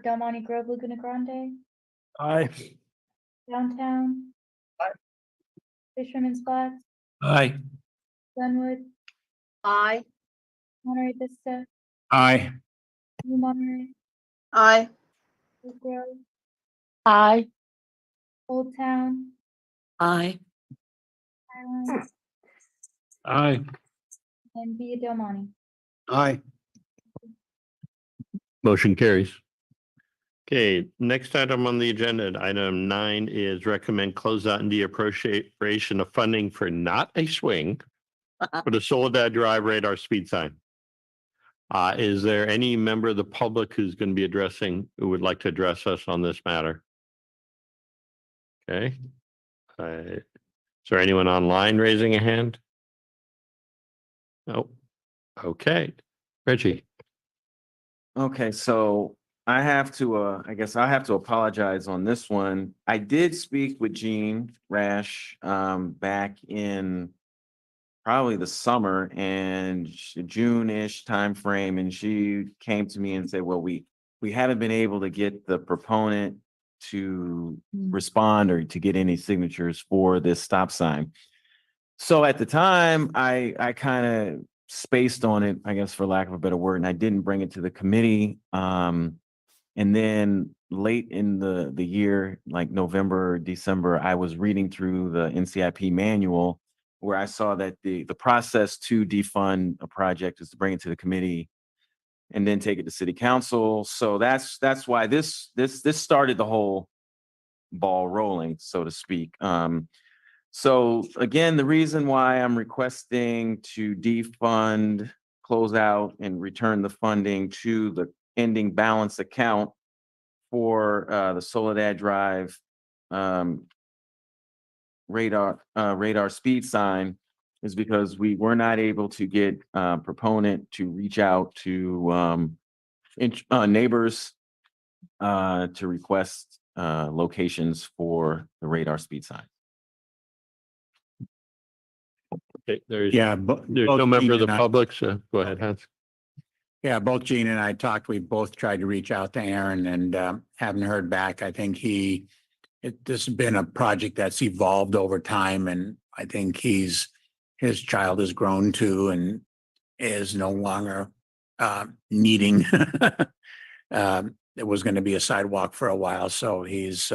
Del Monte Grove Laguna Grande? Aye. Downtown? Aye. Fisherman's Flats? Aye. Glenwood? Aye. Monterey Vista? Aye. New Monterey? Aye. Oak Grove? Aye. Old Town? Aye. Highlands? Aye. And Villa Del Monte? Aye. Motion carries. Okay, next item on the agenda, item 9 is recommend closeout and appropriation of funding for not a swing, but a Soledad Drive radar speed sign. Is there any member of the public who would like to address us on this matter? Okay. Is there anyone online raising a hand? No. Okay. Reggie. Okay, so I have to, I guess I have to apologize on this one. I did speak with Jean Rash back in probably the summer and June-ish timeframe, and she came to me and said, well, we haven't been able to get the proponent to respond or to get any signatures for this stop sign. So at the time, I kind of spaced on it, I guess, for lack of a better word, and I didn't bring it to the committee. And then late in the year, like November, December, I was reading through the NCIP manual where I saw that the process to defund a project is to bring it to the committee and then take it to city council. So that's why this started the whole ball rolling, so to speak. So again, the reason why I'm requesting to defund, close out, and return the funding to the ending balance account for the Soledad Drive radar speed sign is because we were not able to get proponent to reach out to neighbors to request locations for the radar speed sign. Okay, there's Yeah. no member of the public, so go ahead, Hans. Yeah, both Gene and I talked. We both tried to reach out to Aaron and haven't heard back. I think this has been a project that's evolved over time, and I think his child has grown too and is no longer needing. It was going to be a sidewalk for a while, so he's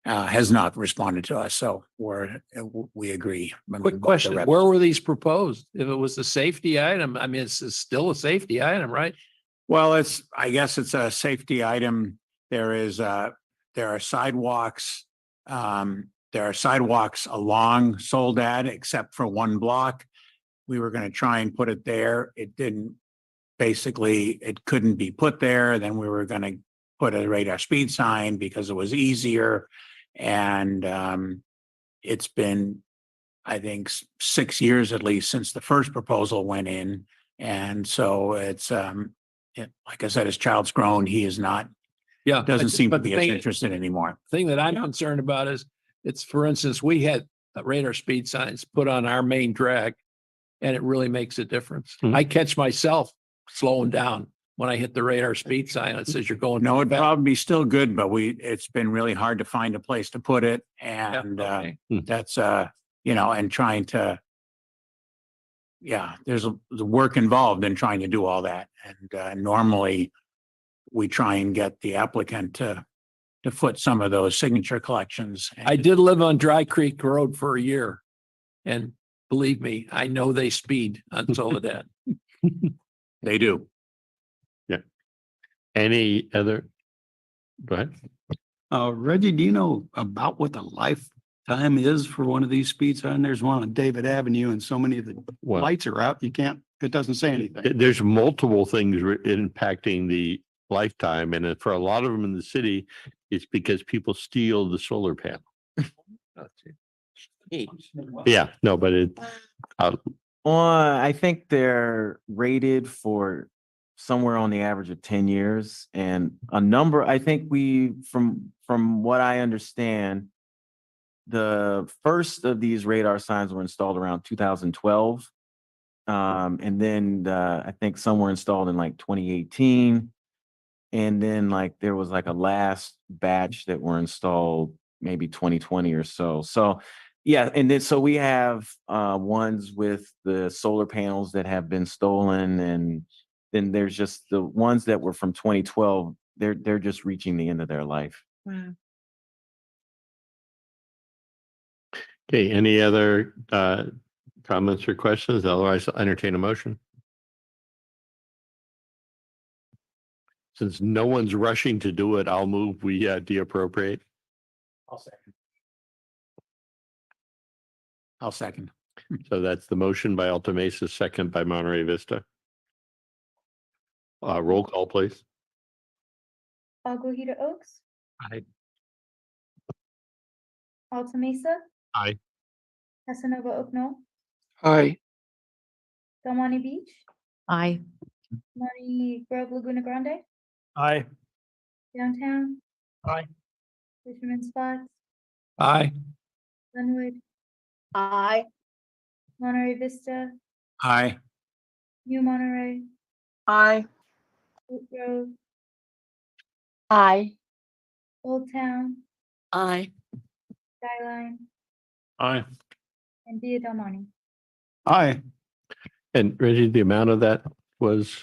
has not responded to us. So we agree. Quick question, where were these proposed? If it was a safety item, I mean, it's still a safety item, right? Well, I guess it's a safety item. There are sidewalks. There are sidewalks along Soledad, except for one block. We were going to try and put it there. It didn't basically it couldn't be put there. Then we were going to put a radar speed sign because it was easier. And it's been, I think, 6 years at least since the first proposal went in. And so it's, like I said, his child's grown. He is not, Yeah. doesn't seem to but the be as thing- interested anymore. Thing that I'm concerned about is, it's, for instance, we had radar speed signs put on our main drag, and it really makes a difference. Hmm. I catch myself slowing down when I hit the radar speed sign. It says you're going. No, too it'd fast. probably be still good, but it's been really hard to find a place to put it. Yeah, And okay. that's, and trying to, there's the work involved in trying to do all that. And normally we try and get the applicant to foot some of those signature collections. I did live on Dry Creek Road for a year, and believe me, I know they speed on Soledad. They do. Any other? Go ahead. Reggie, do you know about what the lifetime is for one of these speed signs? There's one on David Avenue and so many of the Well- lights are out. You can't, it doesn't say anything. There's multiple things impacting the lifetime, and for a lot of them in the city, it's because people steal the solar panel. Yeah, no, but it, I think they're rated for somewhere on the average of 10 years, and a number, I think from what I understand, the first of these radar signs were installed around 2012. And then I think some were installed in like 2018. And then there was a last batch that were installed maybe 2020 or so. So yeah, and then so we have ones with the solar panels that have been stolen, and then there's just the ones that were from 2012. They're just reaching the end of their life. okay, any other comments or questions? Otherwise, I'll entertain a motion. Since no one's rushing to do it, I'll move we deappropriate. I'll second. So that's the motion by Alta Mesa, second by Monterey Vista. Roll call, please. Aguayo Oaks. Aye. Alta Mesa. Aye. Casanova Oak Knoll. Aye. Del Monte Beach. Aye. Monte Grove Laguna Grande. Aye. Downtown. Aye. Fisherman's Flats. Aye. Glenwood. Aye. Monterey Vista. Aye. New Monterey. Aye. Oak Grove. Aye. Old Town. Aye. Skyline. Aye. And Via Del Monte. Aye. And Reggie, the amount of that was?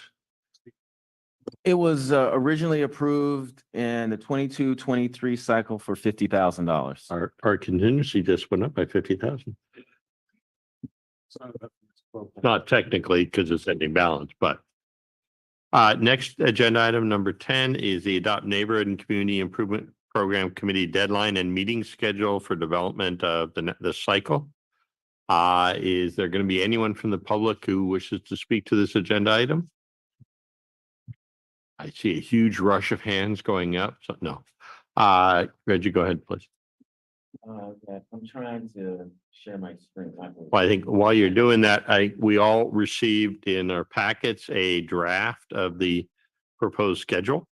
It was originally approved in the 22-23 cycle for $50,000. Our contingency just went up by 50,000. Not technically because it's ending balance, but next agenda item number 10 is the Adopt Neighborhood and Community Improvement Program Committee deadline and meeting schedule for development of the cycle. Is there going to be anyone from the public who wishes to speak to this agenda item? I see a huge rush of hands going up. So no. Reggie, go ahead, please. I'm trying to share my screen. Well, I think while you're doing that, we all received in our packets a draft of the proposed schedule.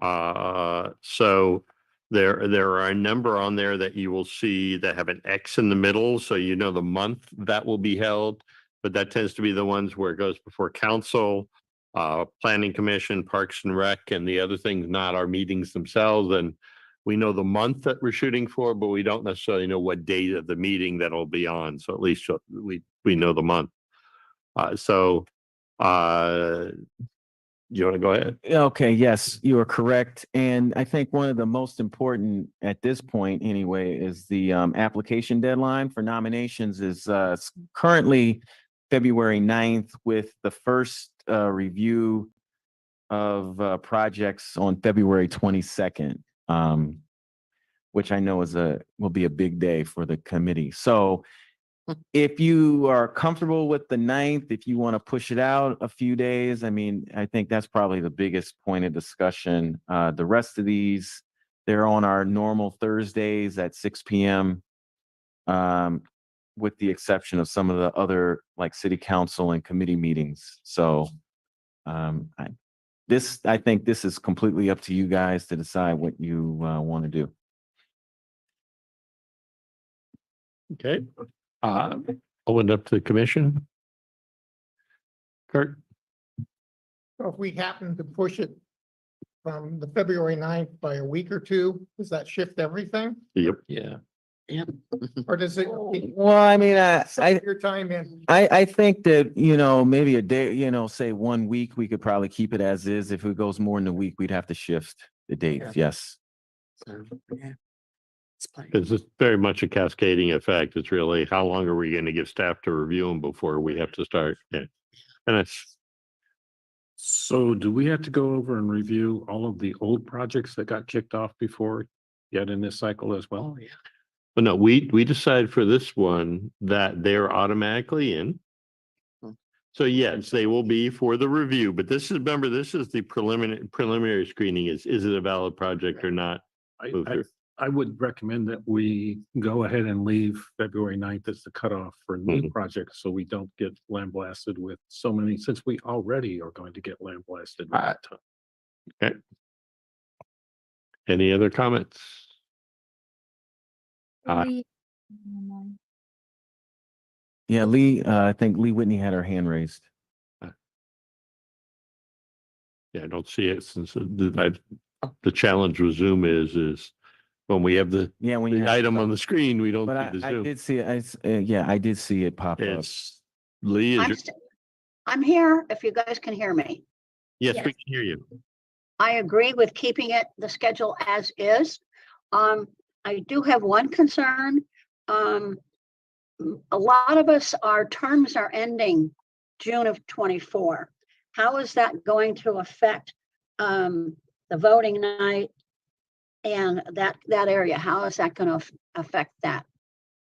So there are a number on there that you will see that have an X in the middle, so you know the month that will be held. But that tends to be the ones where it goes before council, planning commission, parks and rec, and the other things, not our meetings themselves. And we know the month that we're shooting for, but we don't necessarily know what date of the meeting that'll be on. So at least we know the month. You want to go ahead? Okay, yes, you are correct. And I think one of the most important at this point anyway is the application deadline for nominations is currently February 9th, with the first review of projects on February 22nd, which I know will be a big day for the committee. So if you are comfortable with the 9th, if you want to push it out a few days, I mean, I think that's probably the biggest point of discussion. The rest of these, they're on our normal Thursdays at 6 p.m. With the exception of some of the other like city council and committee meetings. So I think this is completely up to you guys to decide what you want to do. Okay. Open it up to the commission. Kurt? So if we happen to push it from the February 9th by a week or two, does that shift everything? Yep. Yeah. Or does it? Well, I mean, Your time in. I think that, maybe a day, say 1 week, we could probably keep it as is. If it goes more than a week, we'd have to shift the dates. Yes. Because it's very much a cascading effect. It's really how long are we going to give staff to review them before we have to start? Yeah. And it's, So do we have to go over and review all of the old projects that got kicked off before yet in this cycle as well? but no, we decided for this one that they're automatically in. So yes, they will be for the review, but remember, this is the preliminary screening is it a valid project or not? I would recommend that we go ahead and leave February 9th as the cutoff for new projects, so we don't get lambasted with so many, since we already are going to get lambasted. Okay. Any other comments? Lee, Yeah, Lee, I think Lee Whitney had her hand raised. Yeah, I don't see it since the challenge with Zoom is when we have the when you have item stuff. on the screen, we don't But see the I Zoom. did see it. I did see it pop up. It's Lee, I'm here, if you guys can hear me. yes, we can hear you. I agree with keeping it, the schedule as is. I do have one concern. A lot of us, our terms are ending June of 24. How is that going to affect the voting night and that area? How is that going to affect that?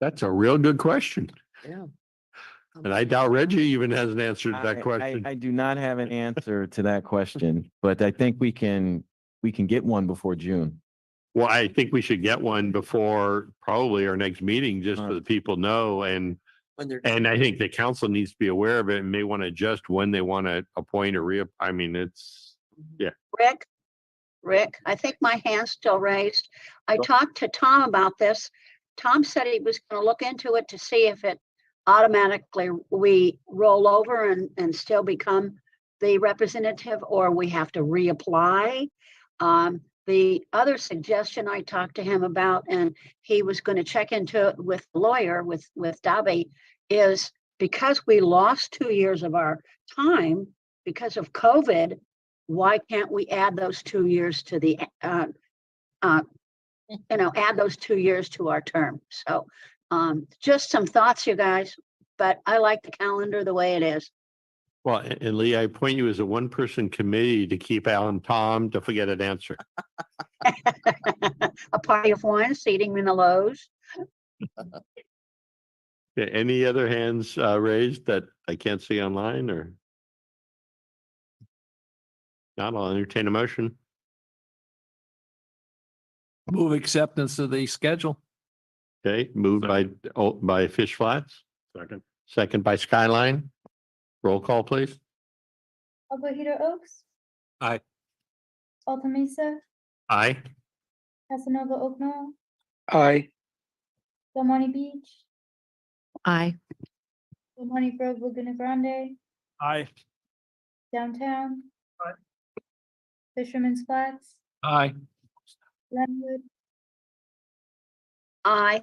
That's a real good question. Yeah. And I doubt Reggie even has an answer to that question. I do not have an answer to that question, but I think we can get one before June. Well, I think we should get one before probably our next meeting, just so that people know. And I think the council needs to be aware of it and may want to adjust when they want to appoint or I mean, it's, yeah. Rick, I think my hand's still raised. I talked to Tom about this. Tom said he was going to look into it to see if it automatically we roll over and still become the representative, or we have to reapply. The other suggestion I talked to him about, and he was going to check into it with the lawyer, with Dobby, is because we lost 2 years of our time because of COVID, why can't we add those 2 years to the, add those 2 years to our term? So just some thoughts, you guys, but I like the calendar the way it is. Well, and Lee, I appoint you as a one-person committee to keep Alan Tom to forget an answer. A party of one, seating in the lows. Yeah, any other hands raised that I can't see online or? Not, I'll entertain a motion. Move acceptance of the schedule. Okay, moved by Fish Flats, Second. second by Skyline. Roll call, please. Aguajiro Oaks, Aye. Alta Mesa, Aye. Casanova Oak Knoll, Aye. Del Monte Beach, Aye. Del Monte Grove, Laguna Grande, Aye. Downtown. Fisherman's Flats, Aye. Glenwood, Aye.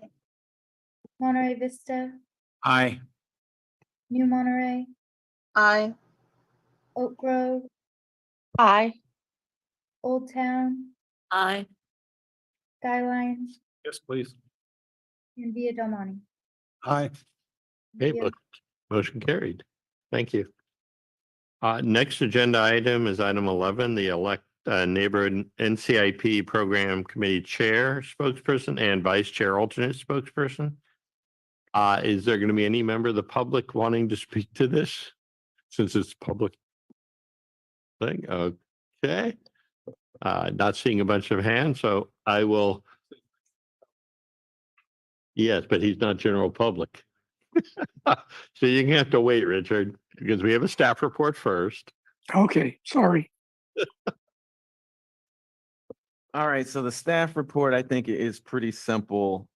Monterey Vista, Aye. New Monterey, Aye. Oak Grove, Aye. Old Town, Aye. Skyline, Yes, please. and Via Del Monte. Aye. Okay, Yeah. motion carried. Thank you. Next agenda item is item 11, the elect neighborhood NCIP program committee chair spokesperson and vice chair alternate spokesperson. Is there going to be any member of the public wanting to speak to this? Since it's public thing, okay. Not seeing a bunch of hands, so I will. Yes, but he's not general public. So you're gonna have to wait, Richard, because we have a staff report first. Okay, sorry. All right, so the staff report, I think is pretty simple.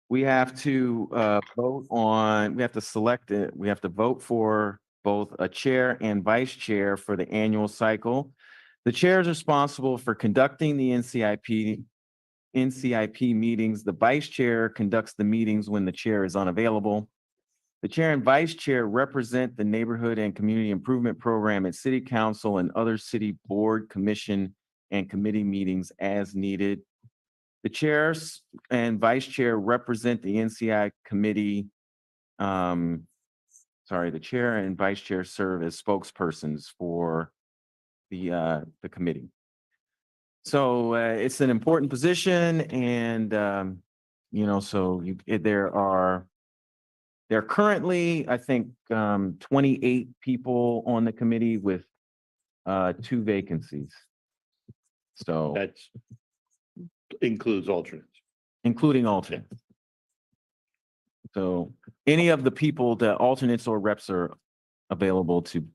We have to we have to select it. We have to vote for both a chair and vice chair for the annual cycle. The chair is responsible for conducting the NCIP meetings. The vice chair conducts the meetings when the chair is unavailable. The chair and vice chair represent the neighborhood and community improvement program at city council and other city board, commission, and committee meetings as needed. The chairs and vice chair represent the NCI committee. The chair and vice chair serve as spokespersons for the committee. So it's an important position, and there are currently, I think, 28 people on the committee with 2 vacancies. So That's includes alternates. including alternates. So any of the people, the alternates or reps are available to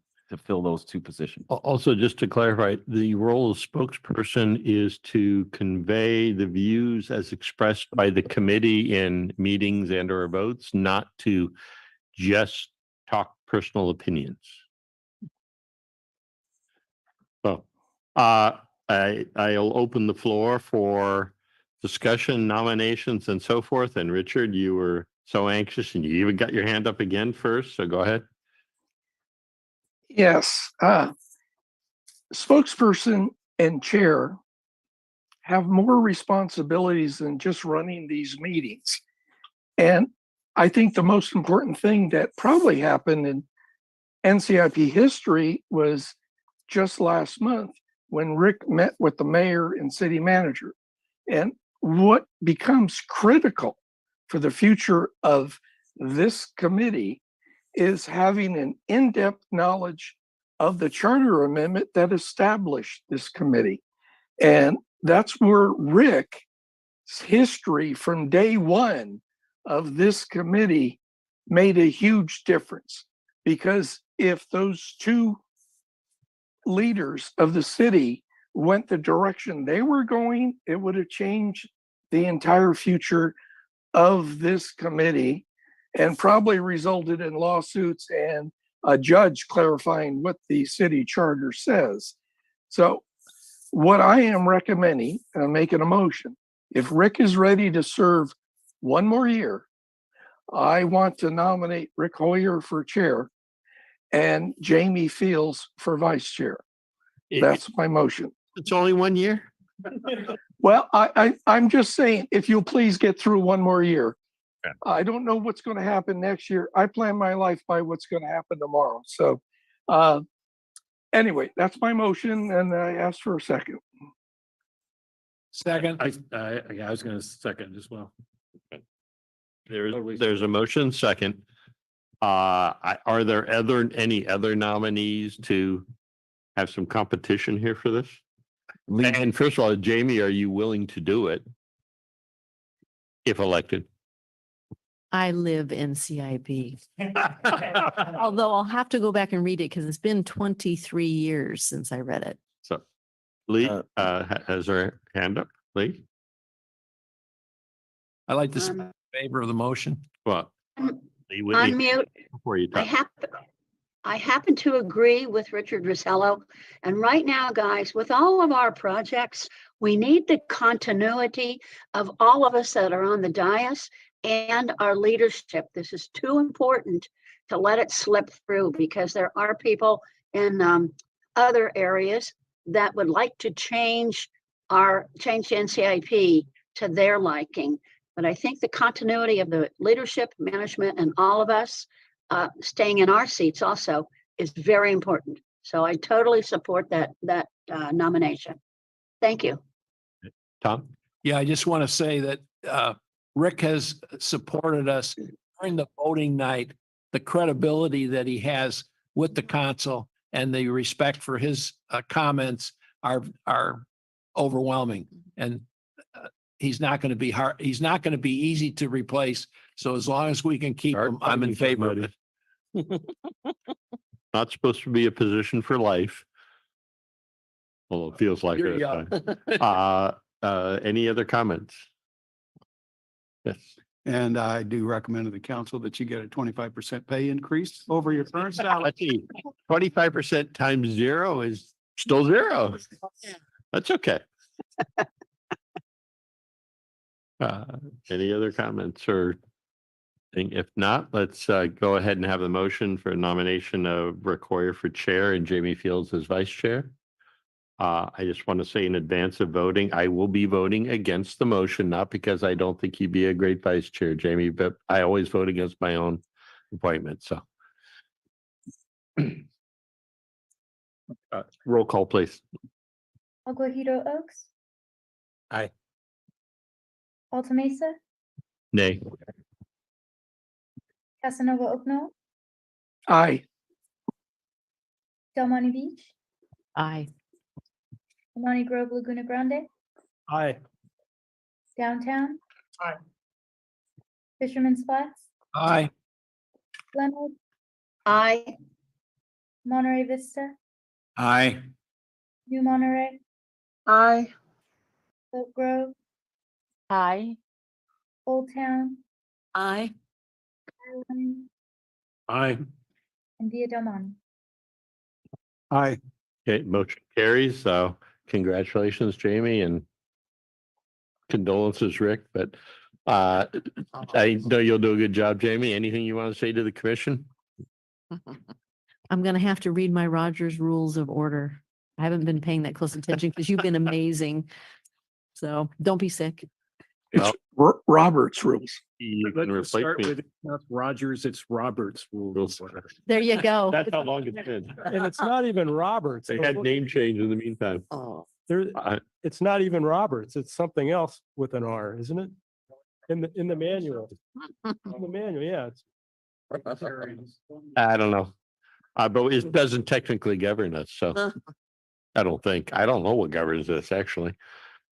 fill those 2 positions. Also, just to clarify, the role of spokesperson is to convey the views as expressed by the committee in meetings and or votes, not to just talk personal opinions. So, I'll open the floor for discussion, nominations, and so forth. And Richard, you were so anxious, and you even got your hand up again first. So go ahead. Yes, spokesperson and chair have more responsibilities than just running these meetings. And I think the most important thing that probably happened in NCIP history was just last month when Rick met with the mayor and city manager. And what becomes critical for the future of this committee is having an in-depth knowledge of the charter amendment that established this committee. And that's where Rick's history from day one of this committee made a huge difference. Because if those 2 leaders of the city went the direction they were going, it would have changed the entire future of this committee and probably resulted in lawsuits and a judge clarifying what the city charter says. So what I am recommending, and I'm making a motion, if Rick is ready to serve 1 more year, I want to nominate Rick Hoyer for chair and Jamie Fields for vice chair. That's my motion. It's only 1 year? Well, I'm just saying, if you'll please get through 1 more year. Okay. I don't know what's going to happen next year. I plan my life by what's going to happen tomorrow. So anyway, that's my motion, and I ask for a second. Second. I was gonna second as well. There's a motion second. Are there any other nominees to have some competition here for this? And first of all, Jamie, are you willing to do it if elected? I live NCIP. Although I'll have to go back and read it because it's been 23 years since I read it. So Lee has her hand up. Lee? I like to speak in favor of the motion. Well, Lee, Unmute. before you talk. I happen to agree with Richard Rosello. And right now, guys, with all of our projects, we need the continuity of all of us that are on the dais and our leadership. This is too important to let it slip through, because there are people in other areas that would like to change NCIP to their liking. But I think the continuity of the leadership, management, and all of us staying in our seats also is very important. So I totally support that nomination. Thank you. Tom? Yeah, I just want to say that Rick has supported us during the voting night, the credibility that he has with the council and the respect for his comments are overwhelming. And he's not going to be hard. He's not going to be easy to replace. So as long as we can keep him, I'm in favor of it. Not supposed to be a position for life. Well, it feels like You're it. young. Any other comments? Yes. And I do recommend to the council that you get a 25% pay increase over your current salary. Let's see, 25% times 0 is still 0. That's okay. Any other comments or thing? If not, let's go ahead and have the motion for nomination of Rick Hoyer for chair and Jamie Fields as vice chair. I just want to say in advance of voting, I will be voting against the motion, not because I don't think you'd be a great vice chair, Jamie, but I always vote against my own appointment. So roll call, please. Aguayo Oaks. Aye. Alta Mesa, Nay. Casanova Oaknoll, Aye. Del Monte Beach, Aye. Amani Grove, Laguna Grande, Aye. Downtown. Aye. Fisherman's Flats, Aye. Leonard, Aye. Monterey Vista, Aye. New Monterey, Aye. Oak Grove, Aye. Old Town, Aye. Ireland, Aye. and Villa Del Monte. Aye. Okay, motion carries. So congratulations, Jamie, and condolences, Rick. But I know you'll do a good job, Jamie. Anything you want to say to the commission? I'm going to have to read my Rogers Rules of Order. I haven't been paying that close attention because you've been amazing. So don't be sick. It's Robert's rules. You can replace me. It's not Rogers, it's Roberts rules. There you go. That's how long it's been. And it's not even Roberts. They had name change in the meantime. Oh, There, I- it's not even Roberts. It's something else with an R, isn't it? In the manual. In the manual, yeah. It's I don't know. But it doesn't technically govern us, so I don't think. I don't know what governs this, actually.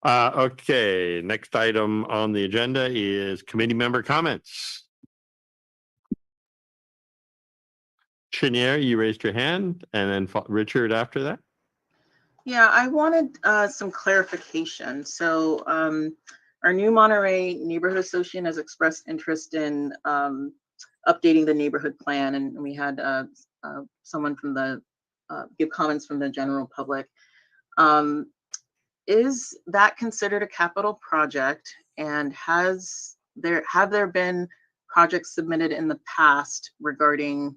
Okay, next item on the agenda is committee member comments. Chenier, you raised your hand, and then Richard after that. Yeah, I wanted some clarification. So our new Monterey Neighborhood Association has expressed interest in updating the neighborhood plan, and we had someone from the give comments from the general public. Is that considered a capital project, and have there been projects submitted in the past regarding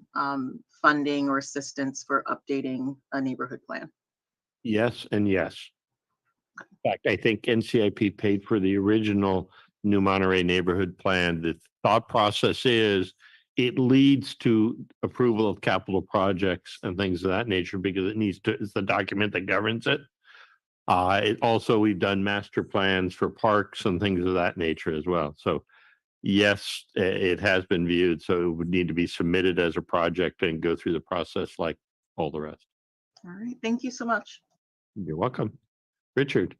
funding or assistance for updating a neighborhood plan? Yes and yes. In fact, I think NCIP paid for the original New Monterey neighborhood plan. The thought process is it leads to approval of capital projects and things of that nature because it's the document that governs it. We've done master plans for parks and things of that nature as well. So yes, it has been viewed. So it would need to be submitted as a project and go through the process like all the rest. All right, thank you so much. You're welcome. Richard,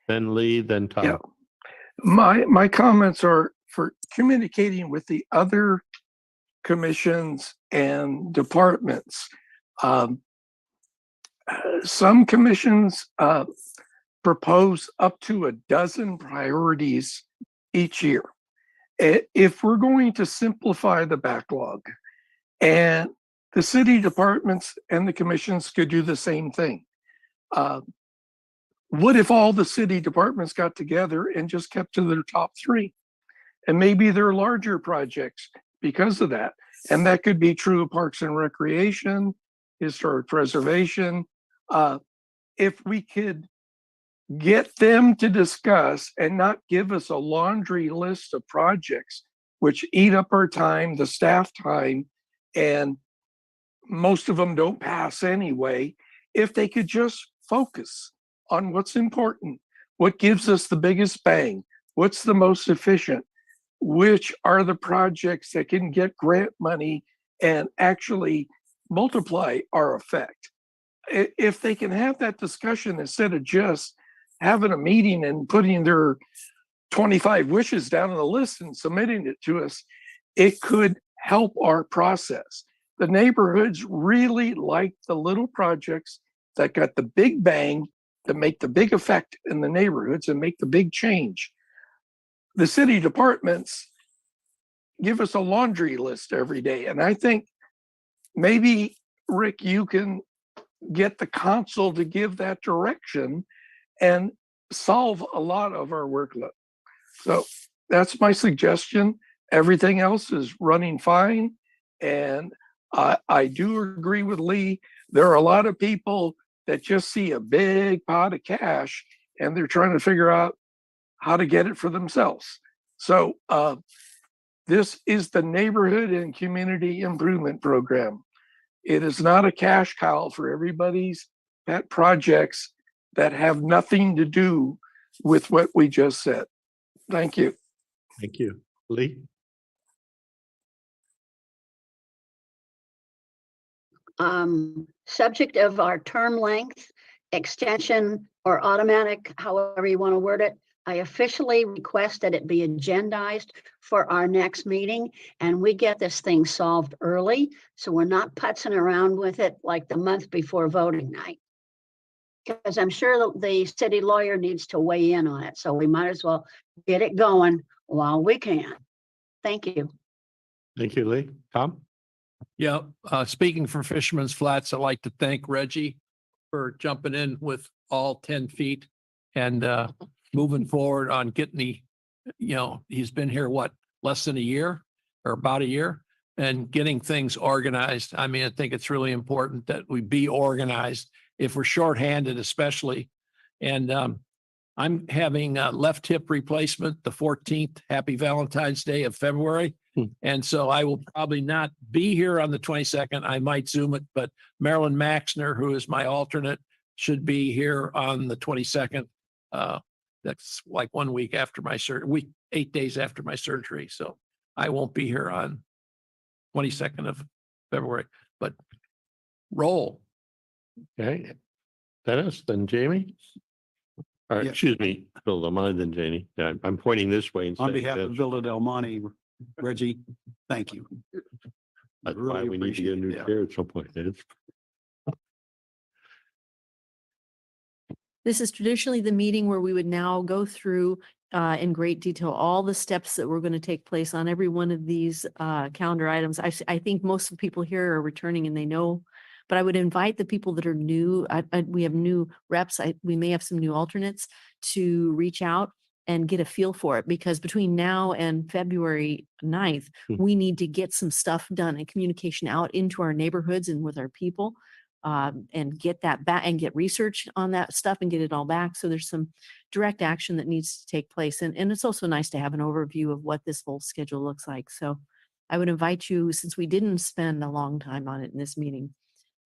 then Lee, then Tom. Yeah. My comments are for communicating with the other commissions and departments. Some commissions propose up to a dozen priorities each year. If we're going to simplify the backlog, and the city departments and the commissions could do the same thing. What if all the city departments got together and just kept to their top 3? And maybe they're larger projects because of that. And that could be true of Parks and Recreation, Historic Preservation. If we could get them to discuss and not give us a laundry list of projects, which eat up our time, the staff time, and most of them don't pass anyway. If they could just focus on what's important, what gives us the biggest bang, what's the most efficient, which are the projects that can get grant money and actually multiply our effect. If they can have that discussion instead of just having a meeting and putting their 25 wishes down on the list and submitting it to us, it could help our process. The neighborhoods really like the little projects that got the big bang, that make the big effect in the neighborhoods and make the big change. The city departments give us a laundry list every day. And I think maybe, Rick, you can get the council to give that direction and solve a lot of our workload. So that's my suggestion. Everything else is running fine. And I do agree with Lee. There are a lot of people that just see a big pot of cash and they're trying to figure out how to get it for themselves. So this is the Neighborhood and Community Improvement Program. It is not a cash cow for everybody's pet projects that have nothing to do with what we just said. Thank you. Thank you. Lee? Subject of our term length, extension, or automatic, however you want to word it, I officially request that it be agendized for our next meeting and we get this thing solved early. So we're not putzing around with it like the month before voting night. Because I'm sure the city lawyer needs to weigh in on it. So we might as well get it going while we can. Thank you. Thank you, Lee. Tom? Yeah, speaking for Fisherman's Flats, I'd like to thank Reggie for jumping in with all 10 feet and moving forward on getting he's been here, less than a year or about a year, and getting things organized. I mean, I think it's really important that we be organized if we're shorthanded, especially. And I'm having a left hip replacement the 14th, happy Valentine's Day of February. And so I will probably not be here on the 22nd. I might Zoom it, but Marilyn Maxner, who is my alternate, should be here on the 22nd. That's like 1 week after my surgery, 8 days after my surgery. So I won't be here on 22nd of February, but roll. Okay. Dennis, then Jamie? All right, Yeah. excuse me, Bill Del Monte, then Jamie. Yeah, I'm pointing this way. On instead behalf of this. Villa Del Monte, Reggie, thank you. That's really why we need to get a new appreciate it, yeah. chair at some point. It's This is traditionally the meeting where we would now go through in great detail all the steps that were going to take place on every one of these calendar items. I think most of the people here are returning and they know, but I would invite the people that are new. We have new reps. We may have some new alternates to reach out and get a feel for it, because between now and February 9th, we need to get some stuff done and communication out into our neighborhoods and with our people. And get that back and get research on that stuff and get it all back. So there's some direct action that needs to take place. And it's also nice to have an overview of what this whole schedule looks like. So I would invite you, since we didn't spend a long time on it in this meeting,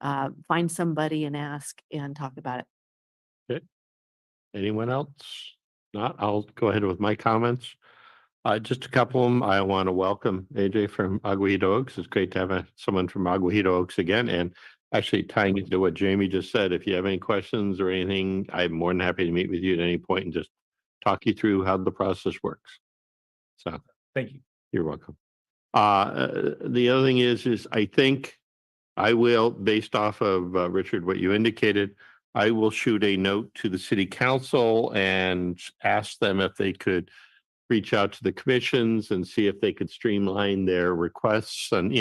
find somebody and ask and talk about it. okay. Anyone else? Not, I'll go ahead with my comments. Just a couple of them. I want to welcome AJ from Aguayo Oaks. It's great to have someone from Aguayo Oaks again. And actually tying into what Jamie just said, if you have any questions or anything, I'm more than happy to meet with you at any point and just talk you through how the process works. So Thank you. you're welcome. The other thing is I think I will, based off of Richard, what you indicated, I will shoot a note to the city council and ask them if they could reach out to the commissions and see if they could streamline their requests and,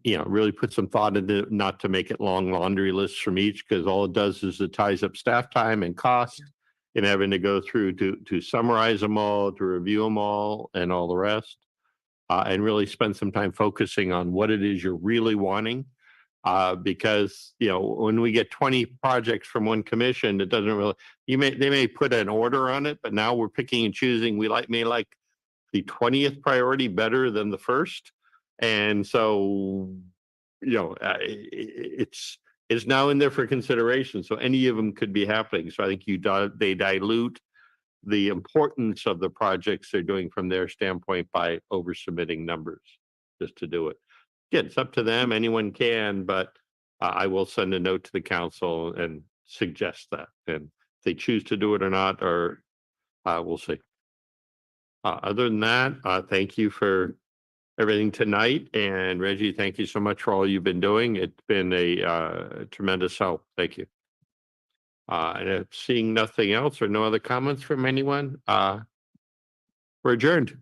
really put some thought into it, not to make it long laundry lists from each, because all it does is it ties up staff time and cost and having to go through to summarize them all, to review them all and all the rest. And really spend some time focusing on what it is you're really wanting. Because, when we get 20 projects from one commission, it doesn't really, they may put an order on it, but now we're picking and choosing. We may like the 20th priority better than the first. And so, it's now in there for consideration. So any of them could be happening. So I think they dilute the importance of the projects they're doing from their standpoint by oversubmitting numbers, just to do it. Again, it's up to them. Anyone can, but I will send a note to the council and suggest that. And if they choose to do it or not, or we'll see. Other than that, thank you for everything tonight. And Reggie, thank you so much for all you've been doing. It's been a tremendous help. Thank you. And if seeing nothing else or no other comments from anyone, we're adjourned.